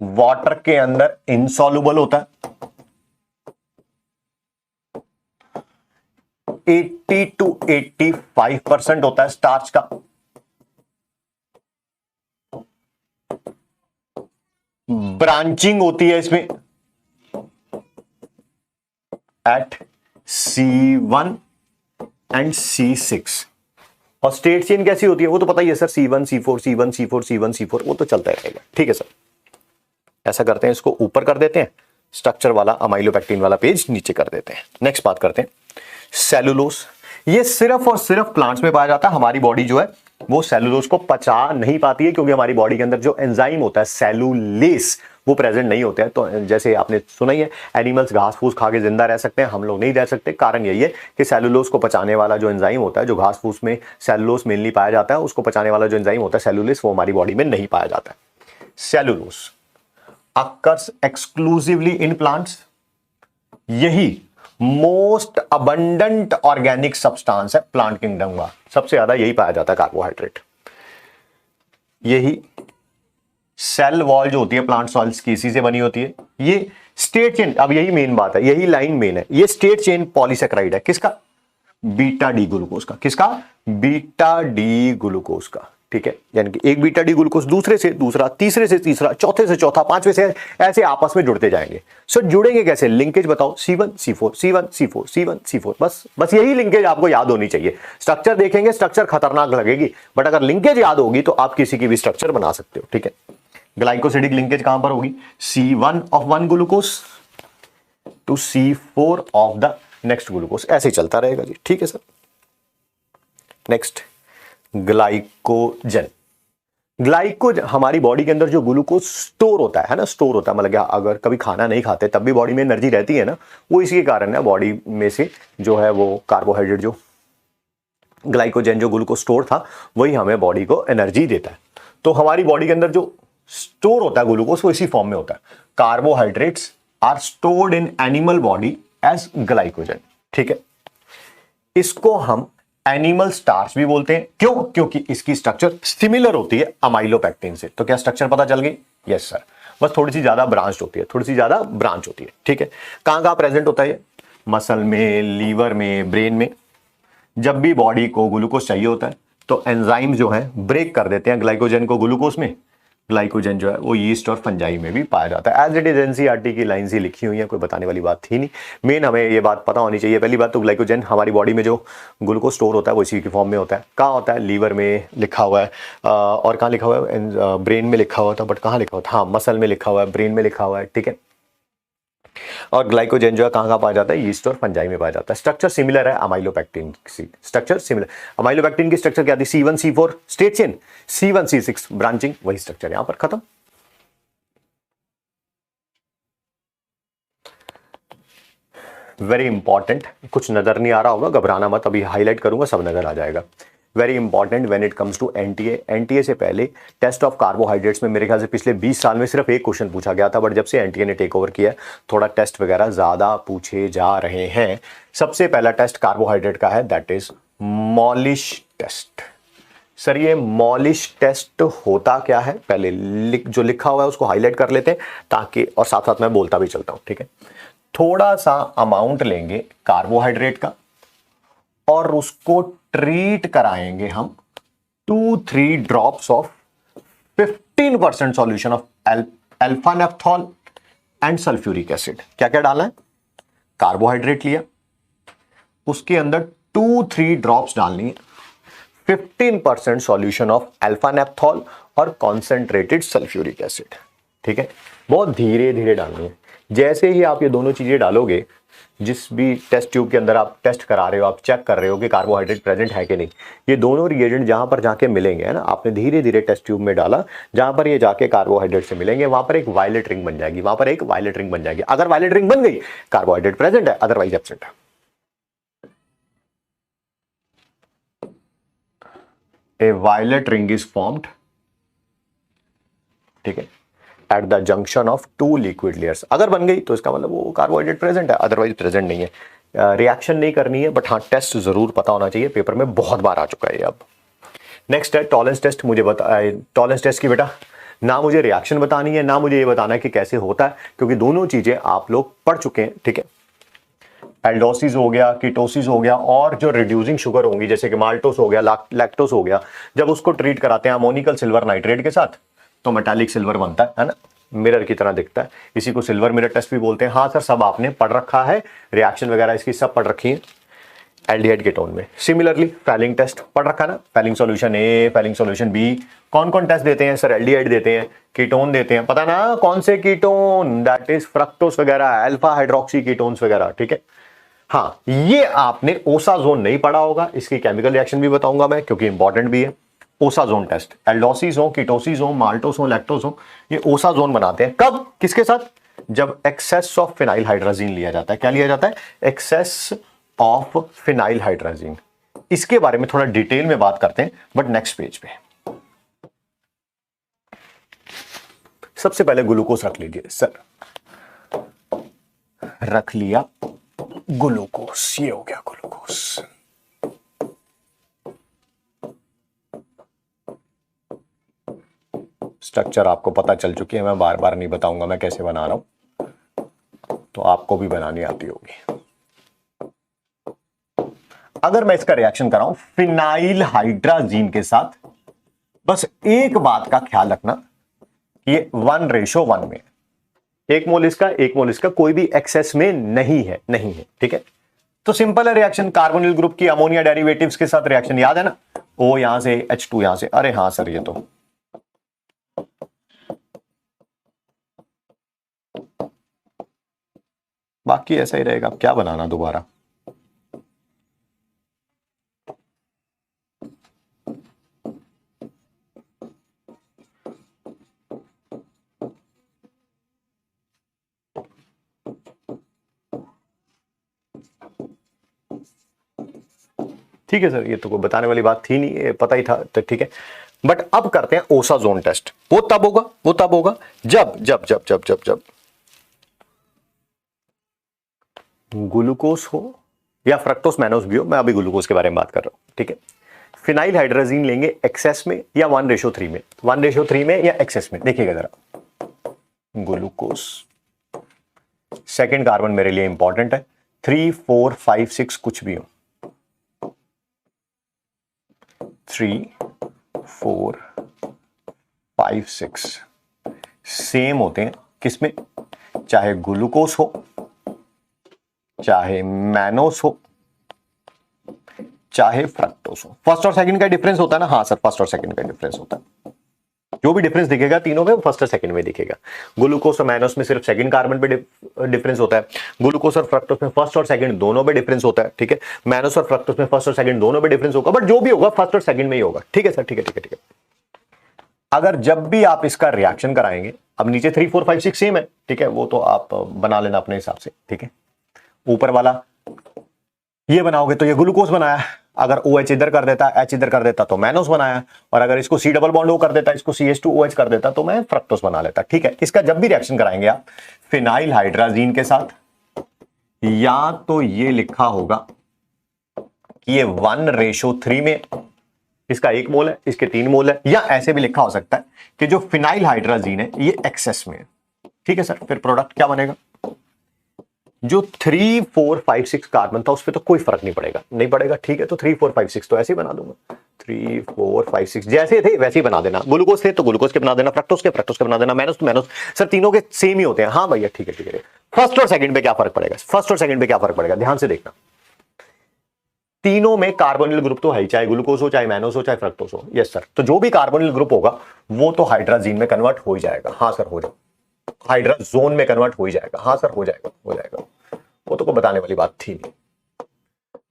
वाटर के अंदर इनसॉल्युबल होता है। 80 to 85% होता है स्टार्च का। ब्रांचिंग होती है इसमें एट C1 एंड C6। और स्ट्रेट चेन कैसी होती है वो तो पता ही है sir, C1 C4 C1 C4 C1 C4, वो तो चलता रहेगा। ठीक है सर। ऐसा करते हैं, इसको ऊपर कर देते हैं, स्ट्रक्चर वाला अमाइलोपेक्टिन वाला पेज नीचे कर देते हैं। नेक्स्ट बात करते हैं सेलुलोस। ये सिर्फ और सिर्फ प्लांट्स में पाया जाता है। हमारी बॉडी जो है वो सेलुलोस को पचा नहीं पाती है, क्योंकि हमारी बॉडी के अंदर जो एंजाइम होता है सेलुलेस वो प्रेजेंट नहीं होते हैं। तो जैसे आपने सुना ही है, एनिमल्स घास फूस खा के जिंदा रह सकते हैं, हम लोग नहीं रह सकते। कारण यही है कि सेलुलोस को पचाने वाला जो एंजाइम होता है, जो घास फूस में सेलुलोस मेनली पाया जाता है, उसको पचाने वाला जो एंजाइम होता है सेलुलेस, वो हमारी बॉडी में नहीं पाया जाता है। Cellulose occurs exclusively in plants. यही मोस्ट अबंडेंट ऑर्गेनिक सब्सटेंस है प्लांट किंगडम का, सबसे ज्यादा यही पाया जाता है कार्बोहाइड्रेट। यही सेल वॉल जो होती है प्लांट सॉइल्स की, इसी से बनी होती है। ये स्ट्रेट चेन, अब यही मेन बात है, यही लाइन मेन है। ये स्ट्रेट चेन पॉलीसेक्राइड है, किसका? बीटा डी ग्लूकोज का। किसका? बीटा डी ग्लूकोज का। ठीक है, यानी कि एक बीटा डी ग्लूकोज दूसरे से दूसरा, तीसरे से तीसरा, चौथे से चौथा, पांचवे से, ऐसे आपस में जुड़ते जाएंगे। सर जुड़ेंगे कैसे? लिंकेज बताओ। C1 C4 C1 C4 C1 C4, बस यही लिंकेज आपको याद होनी चाहिए। स्ट्रक्चर देखेंगे, स्ट्रक्चर खतरनाक लगेगी, बट अगर लिंकेज याद होगी तो आप किसी की भी स्ट्रक्चर बना सकते हो। ठीक है। ग्लाइकोसिडिक लिंकेज कहां पर होगी? C1 of one glucose to C4 of the next glucose, ऐसे ही चलता रहेगा जी। ठीक है सर। Next glycogen. ग्लाइकोजन हमारी बॉडी के अंदर जो ग्लूकोज स्टोर होता है ना, स्टोर होता है, मतलब अगर कभी खाना नहीं खाते तब भी बॉडी में एनर्जी रहती है ना, वो इसी के कारण है। बॉडी में से जो है वो कार्बोहाइड्रेट, जो ग्लाइकोजन जो ग्लूकोज स्टोर था, वही हमें बॉडी को एनर्जी देता है। तो हमारी बॉडी के अंदर जो स्टोर होता है ग्लूकोज, वो इसी फॉर्म में होता है। Carbohydrates are stored in animal body as glycogen. ठीक है, इसको हम एनिमल स्टार्च भी बोलते हैं। क्यों? क्योंकि इसकी स्ट्रक्चर सिमिलर होती है अमाइलोपेक्टिन से। तो क्या स्ट्रक्चर पता चल गई? Yes sir. बस थोड़ी सी ज्यादा ब्रांच होती है, थोड़ी सी ज्यादा ब्रांच होती है। ठीक है। कहां कहां प्रेजेंट होता है? मसल में, लीवर में, ब्रेन में। जब भी बॉडी को ग्लूकोज चाहिए होता है तो एंजाइम जो है ब्रेक कर देते हैं ग्लाइकोजन को ग्लूकोज में। ग्लाइकोजन जो है वो यीस्ट और फंजाई में भी पाया जाता है। एज इट इज एनसीईआरटी की लाइन ही लिखी हुई है, कोई बताने वाली बात थी नहीं। मेन हमें ये बात पता होनी चाहिए। पहली बात तो ग्लाइकोजन हमारी बॉडी में जो ग्लूकोज स्टोर होता है वो इसी की फॉर्म में होता है। कहाँ होता है? लीवर में लिखा हुआ है, और कहाँ लिखा हुआ है? ब्रेन में लिखा हुआ था, बट कहाँ लिखा हुआ था? हाँ, मसल में लिखा हुआ है, ब्रेन में लिखा हुआ है। ठीक है। और ग्लाइकोजन जो है कहाँ पाया जाता है? यीस्ट और फंजाई में पाया जाता है। स्ट्रक्चर सिमिलर है अमाइलोपेक्टिन की, स्ट्रक्चर सिमिलर। अमाइलोपेक्टिन की स्ट्रक्चर क्या थी? C1 C4 straight chain, C1 C6 branching, वही स्ट्रक्चर यहां पर खत्म। वेरी इंपॉर्टेंट, कुछ नजर नहीं आ रहा होगा, घबराना मत, अभी हाईलाइट करूंगा सब नजर आ जाएगा। Very important when it comes to NTA. NTA से पहले टेस्ट ऑफ कार्बोहाइड्रेट्स में मेरे ख्याल से पिछले 20 साल में सिर्फ एक क्वेश्चन पूछा गया था, बट जब से एनटीए ने टेक ओवर किया थोड़ा टेस्ट वगैरह ज्यादा पूछे जा रहे हैं। सबसे पहला टेस्ट कार्बोहाइड्रेट का है, that is Molisch test. Sir ये मॉलिश टेस्ट होता क्या है, पहले जो लिखा हुआ है उसको हाईलाइट कर लेते हैं ताकि, और साथ साथ मैं बोलता भी चलता हूं, ठीक है। थोड़ा सा अमाउंट लेंगे कार्बोहाइड्रेट का और उसको ट्रीट कराएंगे हम 2-3 drops of 15% solution of alpha naphthol and sulphuric acid. क्या क्या डालना है, कार्बोहाइड्रेट लिया, उसके अंदर 2-3 ड्रॉप्स डालनी है 15% सॉल्यूशन ऑफ अल्फा नेफ्थॉल और कॉन्सेंट्रेटेड सल्फ्यूरिक एसिड, ठीक है। बहुत धीरे धीरे डालनी है। जैसे ही आप ये दोनों चीजें डालोगे, जिस भी टेस्ट ट्यूब के अंदर आप टेस्ट करा रहे हो, आप चेक कर रहे हो कि कार्बोहाइड्रेट प्रेजेंट है कि नहीं, ये दोनों रिएजेंट जहां पर जाके मिलेंगे, है ना, आपने धीरे धीरे टेस्ट ट्यूब में डाला, जहां पर ये जाके कार्बोहाइड्रेट से मिलेंगे वहां पर एक वायलेट रिंग बन जाएगी, वहां पर एक वायलेट रिंग बन जाएगी। अगर वायलेट रिंग बन गई, कार्बोहाइड्रेट प्रेजेंट है, अदरवाइज एब्सेंट है। ए वायलेट रिंग इज फॉर्म्ड, ठीक है, at the junction of 2 liquid layers. अगर बन गई तो इसका मतलब वो कार्बोहाइड्रेट प्रेजेंट है, अदरवाइज प्रेजेंट नहीं है। रिएक्शन नहीं करनी है, बट हाँ टेस्ट जरूर पता होना चाहिए, पेपर में बहुत बार आ चुका है ये। अब नेक्स्ट है टॉलरेंस टेस्ट। मुझे टॉलरेंस टेस्ट की बेटा ना मुझे रिएक्शन बतानी है, ना मुझे ये बताना है कि कैसे होता है, क्योंकि दोनों चीजें आप लोग पढ़ चुके हैं, ठीक है। एल्डोसिस हो गया, कीटोसिस हो गया, और जो रिड्यूसिंग शुगर होंगी जैसे कि माल्टोस हो गया, लैक्टोस हो गया, जब उसको ट्रीट कराते हैं अमोनिकल सिल्वर नाइट्रेट के साथ तो मेटालिक सिल्वर बनता है ना, मिरर की तरह दिखता है। इसी को सिल्वर मिरर टेस्ट भी बोलते हैं। हाँ सर, सब आपने पढ़ रखा है, रिएक्शन वगैरह इसकी सब पढ़ रखी है एल्डिहाइड कीटोन में। सिमिलरली फैलिंग टेस्ट पढ़ रखा ना, फैलिंग सॉल्यूशन ए, फैलिंग सॉल्यूशन बी। कौन कौन टेस्ट देते हैं सर? एल्डिहाइड देते हैं, कीटोन देते हैं, पता ना कौन से कीटोन, दैट इज फ्रक्टोस वगैरह, अल्फा हाइड्रोक्सी कीटोन्स वगैरह, ठीक है। हाँ, ये आपने ओसाजोन नहीं पढ़ा होगा, इसकी केमिकल रिएक्शन भी बताऊंगा मैं क्योंकि इंपॉर्टेंट भी है। ओसाजोन टेस्ट, एल्डोसिस हो, कीटोसिस हो, माल्टोस हो, लैक्टोस हो, ये ओसाजोन बनाते हैं। कब, किसके साथ? जब एक्सेस ऑफ फिनाइल हाइड्राजीन लिया जाता है। क्या लिया जाता है? Excess of phenyl hydrazine. इसके बारे में थोड़ा डिटेल में बात करते हैं, बट नेक्स्ट पेज पे। सबसे पहले ग्लूकोज रख लीजिए सर, रख लिया ग्लूकोज, ये हो गया ग्लूकोज। स्ट्रक्चर आपको पता चल चुकी है, मैं बार बार नहीं बताऊंगा मैं कैसे बना रहा हूं, तो आपको भी बनानी आती होगी। अगर मैं इसका रिएक्शन कराऊं फिनाइल हाइड्राजीन के साथ, बस एक बात का ख्याल रखना, ये 1:1 में, 1 मोल इसका 1 मोल इसका, कोई भी एक्सेस में नहीं है, नहीं है, ठीक है। तो सिंपल है रिएक्शन, कार्बोनिल ग्रुप की अमोनिया डेरिवेटिव्स के साथ रिएक्शन, याद है ना, O यहां से, H2 यहां से। अरे हां सर, ये तो बाकी ऐसा ही रहेगा, क्या बनाना दोबारा। ठीक है सर, ये तो कोई बताने वाली बात थी नहीं, ये पता ही था, तो ठीक है। बट अब करते हैं ओसाजोन टेस्ट। वो तब होगा जब जब जब जब जब जब ग्लूकोज हो या फ्रक्टोस मैनोस भी हो, मैं अभी ग्लूकोज के बारे में बात कर रहा हूं, ठीक है। फिनाइल हाइड्राजीन लेंगे एक्सेस में या 1:3 में, 1:3 में या एक्सेस में, देखिएगा जरा। ग्लूकोज, सेकेंड कार्बन मेरे लिए इंपॉर्टेंट है, 3, 4, 5, 6 कुछ भी हो, 3, 4, 5, 6 सेम होते हैं किसमें, चाहे ग्लूकोज हो, चाहे मैनोस हो, चाहे फ्रक्टोस हो। फर्स्ट और सेकंड का डिफरेंस होता है ना? हाँ सर, फर्स्ट और सेकंड का डिफरेंस होता है। जो भी डिफरेंस दिखेगा तीनों में, फर्स्ट और सेकंड में दिखेगा। ग्लूकोज और मैनोस में सिर्फ सेकंड कार्बन पे डिफरेंस होता है। ग्लूकोज और फ्रक्टोस में फर्स्ट और सेकंड दोनों पे डिफरेंस होता है, ठीक है। मैनोस और फ्रक्टोस में फर्स्ट और सेकंड दोनों पे डिफरेंस होगा, बट जो भी होगा फर्स्ट और सेकंड में ही होगा, ठीक है सर, ठीक है ठीक है ठीक है। अगर जब भी आप इसका रिएक्शन कराएंगे, अब नीचे 3, 4, 5, 6 सेम है, ठीक है, वो तो आप बना लेना अपने हिसाब से, ठीक है। ऊपर वाला ये बनाओगे तो ये ग्लूकोज बनाया, अगर OH इधर कर देता, H इधर कर देता तो मैनोस बनाया, और अगर इसको C डबल बॉन्ड O कर देता, इसको CH2OH कर देता तो मैं फ्रक्टोस बना लेता, ठीक है। इसका जब भी रिएक्शन कराएंगे आप फिनाइल हाइड्राजीन के साथ, या तो ये लिखा होगा कि ये 1:3 में, इसका 1 मोल है, इसके 3 मोल है, या ऐसे भी लिखा हो सकता है कि जो फिनाइल हाइड्राजीन है ये एक्सेस में है, ठीक है सर। फिर प्रोडक्ट क्या बनेगा, जो 3 4 5 6 कार्बन था उस पर तो कोई फर्क नहीं पड़ेगा, नहीं पड़ेगा, ठीक है। तो 3 4 5 6 तो ऐसे ही बना दूंगा, 3 4 5 6 जैसे थे वैसे ही बना देना। ग्लूकोज थे तो ग्लूकोज के बना देना, फ्रक्टोज के बना देना, मैनोस तो मैनोस। सर तीनों के सेम ही होते हैं, हाँ भैया ठीक है ठीक है। फर्स्ट और सेकंड पे क्या फर्क पड़ेगा, फर्स्ट और सेकंड पे क्या फर्क पड़ेगा, ध्यान से देखना। तीनों में कार्बोनिल ग्रुप तो है ही, चाहे ग्लूकोज हो, चाहे मैनोस हो, चाहे फ्रक्टोज हो। यस सर, तो जो भी कार्बोनिल ग्रुप होगा वो तो हाइड्राजीन में कन्वर्ट हो ही जाएगा। हाँ सर हो जाएगा, हाइड्राजोन में कन्वर्ट हो ही जाएगा। हाँ सर हो जाएगा, हो जाएगा, वो तो कोई बताने वाली बात थी नहीं।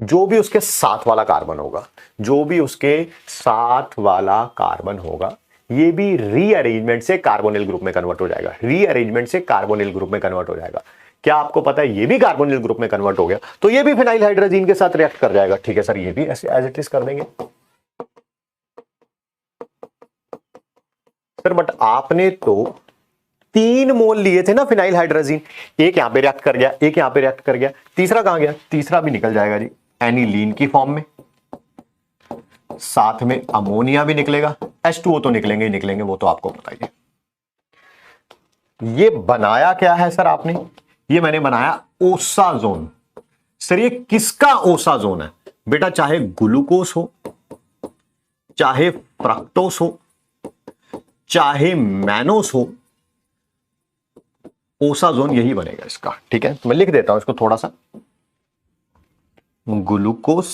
जो भी उसके साथ वाला कार्बन होगा, जो भी उसके साथ वाला कार्बन होगा, ये भी रीअरेंजमेंट से कार्बोनिल ग्रुप में कन्वर्ट हो जाएगा, रीअरेंजमेंट से कार्बोनिल ग्रुप में कन्वर्ट हो जाएगा। क्या आपको पता है ये भी कार्बोनिल ग्रुप में कन्वर्ट हो गया तो ये भी फिनाइल हाइड्रोजीन के साथ रिएक्ट कर जाएगा, ठीक है सर। ये भी ऐसे एज इट इज कर देंगे सर। बट आपने तो 3 मोल लिए थे ना फिनाइल हाइड्रोजीन, एक यहां पे रिएक्ट कर गया, एक यहां पे रिएक्ट कर गया, तीसरा कहां गया, तीसरा भी निकल जाएगा जी एनिलीन की फॉर्म में, साथ में अमोनिया भी निकलेगा, H2O तो निकलेंगे ही निकलेंगे, वो तो आपको पता ही है। ये बनाया क्या है सर आपने, ये मैंने बनाया ओसाजोन। सर ये किसका ओसाजोन है बेटा, चाहे ग्लूकोज हो, चाहे फ्रक्टोस हो, चाहे मैनोस हो, ओसाजोन यही बनेगा इसका, ठीक है। तो मैं लिख देता हूं इसको थोड़ा सा, ग्लूकोज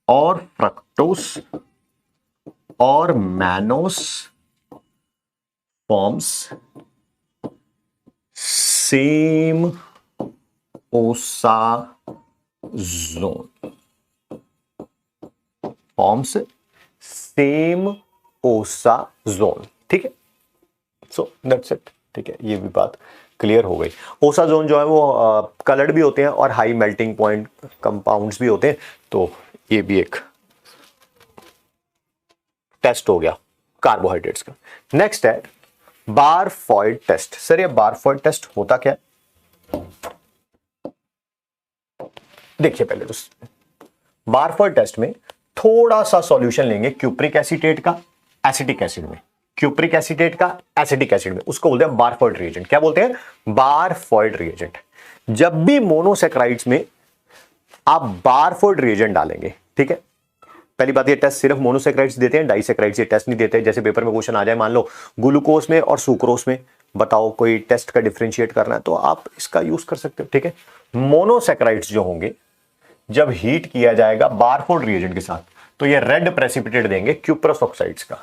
और फ्रक्टोस और mannose forms same osazone, forms same osazone, ठीक है। सो दैट्स इट, ठीक है, ये भी बात क्लियर हो गई। ओसाजोन जो है वो कलर्ड भी होते हैं और हाई मेल्टिंग पॉइंट कंपाउंड्स भी होते हैं, तो ये भी एक टेस्ट हो गया कार्बोहाइड्रेट्स का। नेक्स्ट है बारफॉइड टेस्ट। सर ये बारफॉइड टेस्ट होता क्या है, देखिए पहले तो बारफॉइड टेस्ट में थोड़ा सा सॉल्यूशन लेंगे क्यूप्रिक एसीटेट का एसिटिक एसिड में, क्यूप्रिक एसीटेट का एसिटिक एसिड में, उसको बोलते हैं बारफॉइड रिएजेंट। क्या बोलते हैं, बारफॉइड रिएजेंट। जब भी मोनोसैकेराइड्स में आप बारफॉइड रिएजेंट डालेंगे, ठीक है, पहली बात ये टेस्ट सिर्फ मोनोसैकेराइड्स देते हैं, डाइसैकेराइड्स ये टेस्ट नहीं देते। जैसे पेपर में क्वेश्चन आ जाए, मान लो ग्लूकोज में और सुक्रोज में बताओ कोई टेस्ट का डिफरेंशिएट करना है, तो आप इसका यूज कर सकते हो, ठीक है। मोनोसैकेराइड्स जो होंगे जब हीट किया जाएगा बारफॉइड रिएजेंट के साथ, तो ये रेड प्रेसिपिटेट देंगे क्यूप्रस ऑक्साइड्स का।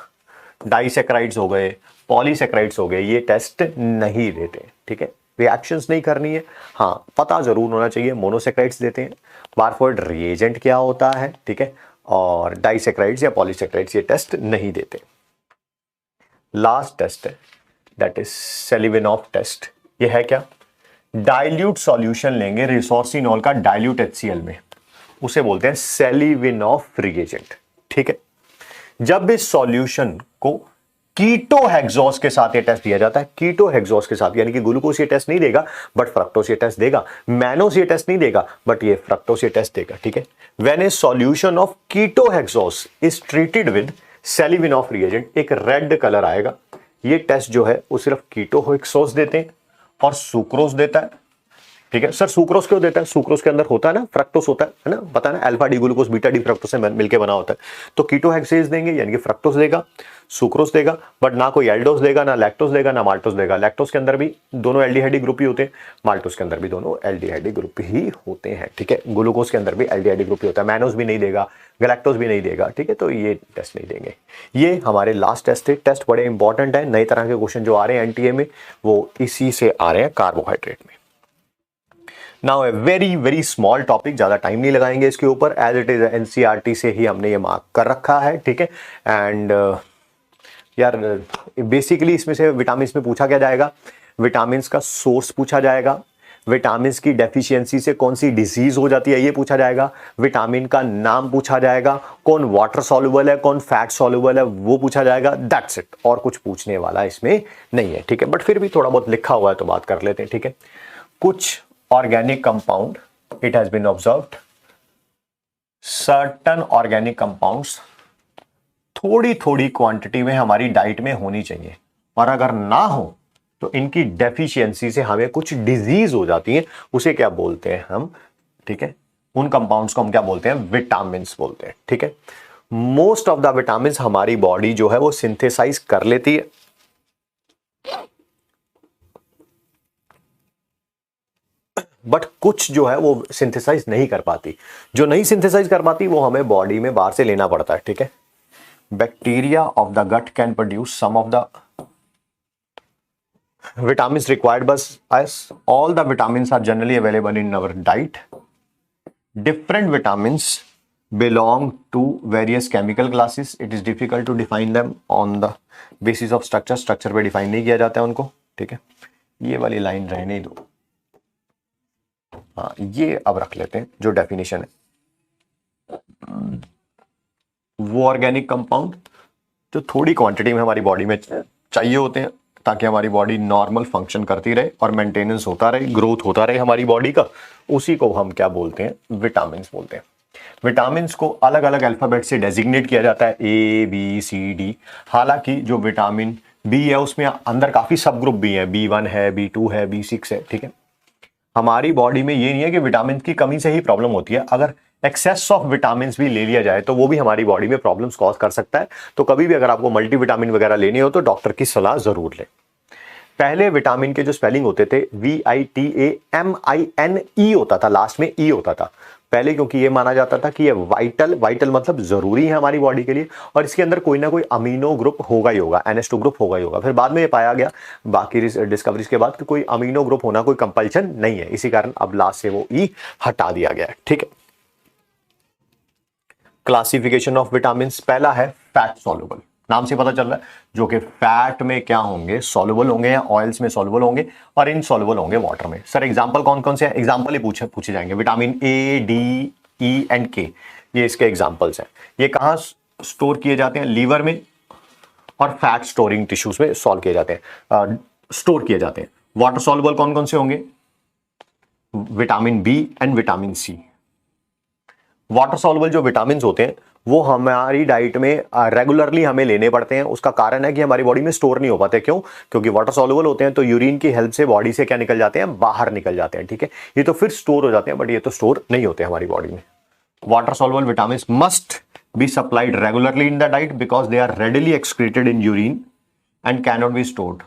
डाइसैकेराइड्स हो गए, पॉलीसैकेराइड्स हो गए, ये टेस्ट नहीं देते, ठीक है। रिएक्शंस नहीं करनी है, हाँ पता जरूर होना चाहिए मोनोसैकेराइड्स देते हैं, बारफॉइड रिएजेंट क्या होता है, ठीक है, और डाइसैकेराइड्स या पॉलीसैकेराइड्स ये टेस्ट नहीं देते। लास्ट टेस्ट है दैट इज सेलिविनॉफ टेस्ट। ये है क्या, डाइल्यूट सॉल्यूशन लेंगे रिसोर्सिनॉल का डाइल्यूट HCl में, उसे बोलते हैं सेलिविनॉफ रिएजेंट, ठीक है। जब इस सॉल्यूशन को कीटोहेक्सोस के साथ ये टेस्ट दिया जाता है, कीटोहेक्सोस के साथ, यानी कि ग्लूकोज ये टेस्ट नहीं देगा बट फ्रक्टोस ये टेस्ट देगा, मैनोस ये टेस्ट नहीं देगा बट ये फ्रक्टोस ये टेस्ट देगा, ठीक है। When a solution of ketohexose is treated with Seliwanoff reagent, एक रेड कलर आएगा। ये टेस्ट जो है वो सिर्फ कीटोहेक्सोस देते हैं और सुक्रोज देता है, ठीक है। सर सुक्रोज क्यों देता है, सुक्रोज के अंदर होता है ना फ्रक्टोस होता है ना, पता है ना, alpha D glucose beta D fructose से मिलकर बना होता है। तो कीटोहेक्सेज देंगे यानी कि फ्रक्टोस देगा, सुक्रोज देगा, बट ना कोई एल्डोस देगा, ना लैक्टोस देगा, ना माल्टोस देगा। लैक्टोस के अंदर भी दोनों एल्डिहाइड ग्रुप ही होते हैं, माल्टोस के अंदर भी दोनों एल्डिहाइड ग्रुप ही होते हैं, ठीक है। ग्लूकोज के अंदर भी एल्डिहाइड ग्रुप ही होता है, मैनोस भी नहीं देगा, गैलेक्टोस भी नहीं देगा, ठीक है। तो ये टेस्ट नहीं देंगे। ये हमारे लास्ट टेस्ट थे। टेस्ट बड़े इंपॉर्टेंट है, नई तरह के क्वेश्चन जो आ रहे हैं एनटीए में वो इसी से आ रहे हैं, कार्बोहाइड्रेट में। Now a very very small topic, ज्यादा टाइम नहीं लगाएंगे इसके ऊपर, एज इट इज एनसीईआरटी से ही हमने ये मार्क कर रखा है, ठीक है। एंड यार बेसिकली इसमें से विटामिन में पूछा क्या जाएगा, विटामिन का सोर्स पूछा जाएगा, विटामिन की डेफिशिएंसी से कौन सी डिजीज हो जाती है ये पूछा जाएगा, विटामिन का नाम पूछा जाएगा, कौन वाटर सॉल्युबल है कौन फैट सॉल्युबल है वो पूछा जाएगा, दैट्स इट। और कुछ पूछने वाला इसमें नहीं है, ठीक है। बट फिर भी थोड़ा बहुत लिखा हुआ है तो बात कर लेते हैं, ठीक है। कुछ organic compound, it has been observed certain organic compounds थोड़ी थोड़ी क्वांटिटी में हमारी डाइट में होनी चाहिए, और अगर ना हो तो इनकी डेफिशिएंसी से हमें कुछ डिजीज हो जाती है, उसे क्या बोलते हैं हम, ठीक है, उन कंपाउंड्स को हम क्या बोलते हैं, विटामिन्स बोलते हैं, ठीक है। मोस्ट ऑफ द विटामिन्स हमारी बॉडी जो है वो सिंथेसाइज कर लेती है, बट कुछ जो है वो सिंथेसाइज नहीं कर पाती। जो नहीं सिंथेसाइज कर पाती वो हमें बॉडी में बाहर से लेना पड़ता है, ठीक है। Bacteria of the gut can produce some of the vitamins required by us. All the vitamins are generally available in our diet. Different vitamins belong to various chemical classes. It is difficult to define them on the basis of structure. Structure पे define नहीं किया जाता है उनको, ठीक है। ये वाली लाइन रहने ही दो, हाँ ये अब रख लेते हैं जो डेफिनेशन है। वो ऑर्गेनिक कंपाउंड जो थोड़ी क्वांटिटी में हमारी बॉडी में चाहिए होते हैं ताकि हमारी बॉडी नॉर्मल फंक्शन करती रहे और मेंटेनेंस होता रहे, ग्रोथ होता रहे हमारी बॉडी का, उसी को हम क्या बोलते हैं, विटामिन्स बोलते हैं। विटामिन्स को अलग अलग अल्फाबेट से डेजिग्नेट किया जाता है, ए बी सी डी। हालांकि जो विटामिन बी है उसमें अंदर काफी सब ग्रुप भी है, B1 है, B2 है, B6 है, ठीक है। हमारी बॉडी में ये नहीं है कि विटामिन की कमी से ही प्रॉब्लम होती है, अगर एक्सेस ऑफ विटामिन भी ले लिया जाए तो वो भी हमारी बॉडी में प्रॉब्लम्स कॉज कर सकता है। तो कभी भी अगर आपको मल्टीविटामिन वगैरह लेनी हो तो डॉक्टर की सलाह जरूर लें। पहले विटामिन के जो स्पेलिंग होते थे VITAMINE होता था, लास्ट में ई होता था पहले, क्योंकि ये माना जाता था कि ये वाइटल मतलब जरूरी है हमारी बॉडी के लिए, और इसके अंदर कोई ना कोई अमीनो ग्रुप होगा ही होगा, NH2 ग्रुप होगा ही होगा। फिर बाद में ये पाया गया बाकी डिस्कवरीज के बाद कि कोई अमीनो ग्रुप होना कोई कंपल्शन नहीं है, इसी कारण अब लास्ट से वो ई हटा दिया गया है, ठीक है। क्लासिफिकेशन ऑफ विटामिन, पहला है फैट सॉल्युबल, नाम से पता चल रहा है, जो कि फैट में क्या होंगे, सॉल्युबल होंगे या ऑयल्स में सॉल्युबल होंगे, और इनसॉल्युबल होंगे वाटर में। सर एग्जांपल कौन कौन से हैं, एग्जांपल ही पूछे जाएंगे। Vitamin A, D, E and के, ये इसके एग्जांपल्स हैं। ये कहाँ स्टोर किए जाते हैं, लीवर में और फैट स्टोरिंग टिश्यूज में सॉल्व किए जाते हैं, स्टोर किए जाते हैं। वाटर सॉल्युबल कौन कौन से होंगे, vitamin B and vitamin C. Water soluble जो विटामिन होते हैं वो हमारी डाइट में रेगुलरली हमें लेने पड़ते हैं। उसका कारण है कि हमारी बॉडी में स्टोर नहीं हो पाते। क्यों? क्योंकि वाटर सॉल्युबल होते हैं तो यूरिन की हेल्प से बॉडी से क्या निकल जाते हैं, बाहर निकल जाते हैं, ठीक है। ये तो फिर स्टोर हो जाते हैं, बट ये तो स्टोर नहीं होते हमारी बॉडी में। Water soluble vitamin must be supplied regularly in the diet because they are readily excreted in urine and can not be stored.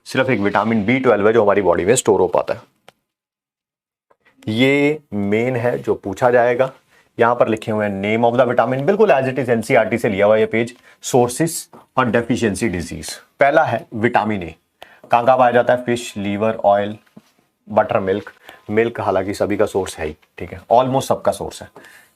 सिर्फ एक विटामिन B12 है जो हमारी बॉडी में स्टोर हो पाता है। ये मेन है जो पूछा जाएगा। यहां पर लिखे हुए हैं नेम ऑफ द विटामिन, बिल्कुल एज इट इज NCERT से लिया हुआ ये पेज। सोर्सेस और डेफिशिएंसी डिजीज। पहला है विटामिन ए, कहां कहां पाया जाता है, fish, liver, oil, butter milk. Milk हालांकि सभी का सोर्स है ही, ठीक है, ऑलमोस्ट सबका सोर्स है।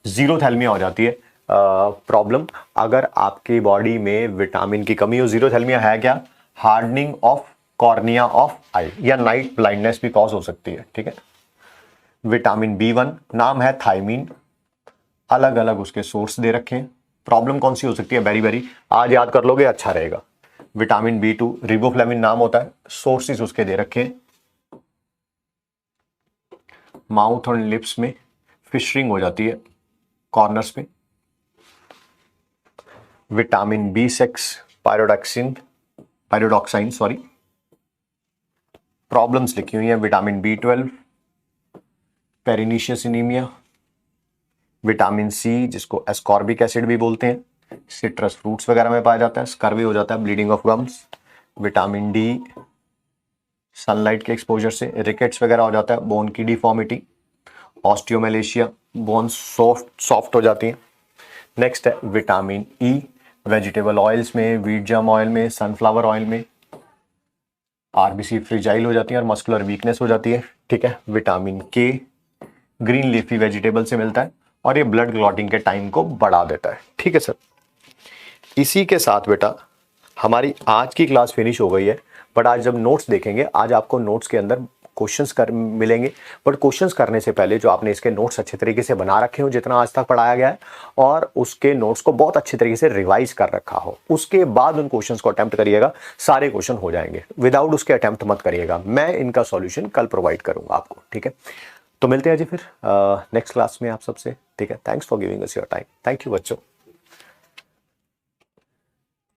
जीरोथैल्मिया हो जाती है प्रॉब्लम अगर आपकी बॉडी में विटामिन की कमी हो। जीरोथैल्मिया है क्या, हार्डनिंग ऑफ कॉर्निया ऑफ आई या नाइट ब्लाइंडनेस भी कॉज हो सकती है, ठीक है। विटामिन B1 नाम है थायमीन, अलग अलग उसके सोर्स दे रखे हैं। प्रॉब्लम कौन सी हो सकती है, बेरी आज याद कर लोगे अच्छा रहेगा। विटामिन B2 रिबोफ्लेविन नाम होता है, सोर्सेस उसके दे रखे हैं। माउथ और लिप्स में फिशरिंग हो जाती है कॉर्नर्स पे। Vitamin B6 पायरोडॉक्साइन sorry. प्रॉब्लम्स लिखी हुई है vitamin B12 pernicious anaemia. Vitamin C जिसको एस्कॉर्बिक एसिड भी बोलते हैं, सिट्रस फ्रूट्स वगैरह में पाया जाता है। स्कर्वी हो जाता है, bleeding of gums. Vitamin D sunlight के एक्सपोजर से रिकेट्स वगैरह हो जाता है, बोन की डिफॉर्मिटी। ऑस्टियोमेलेशिया, बोन्स सॉफ्ट हो जाती हैं। नेक्स्ट है विटामिन ई वेजिटेबल ऑयल्स में, व्हीट जर्म ऑयल में, सनफ्लावर ऑयल में। आरबीसी फ्रिजाइल हो जाती है और मस्कुलर वीकनेस हो जाती है, ठीक है। विटामिन के ग्रीन लीफी वेजिटेबल से मिलता है और ये ब्लड क्लॉटिंग के टाइम को बढ़ा देता है, ठीक है सर। इसी के साथ बेटा हमारी आज की क्लास फिनिश हो गई है, बट आज जब नोट्स देखेंगे, आज आपको नोट्स के अंदर क्वेश्चंस मिलेंगे, बट क्वेश्चंस करने से पहले जो आपने इसके नोट्स अच्छे तरीके से बना रखे हो, जितना आज तक पढ़ाया गया है, और उसके नोट्स को बहुत अच्छे तरीके से रिवाइज कर रखा हो, उसके बाद उन क्वेश्चंस को अटेम्प्ट करिएगा। सारे क्वेश्चन हो जाएंगे, विदाउट उसके अटेम्प्ट मत करिएगा। मैं इनका सॉल्यूशन कल प्रोवाइड करूंगा आपको, ठीक है। तो मिलते हैं जी फिर नेक्स्ट क्लास में आप सबसे, ठीक है। Thanks for giving us your time. Thank you बच्चों।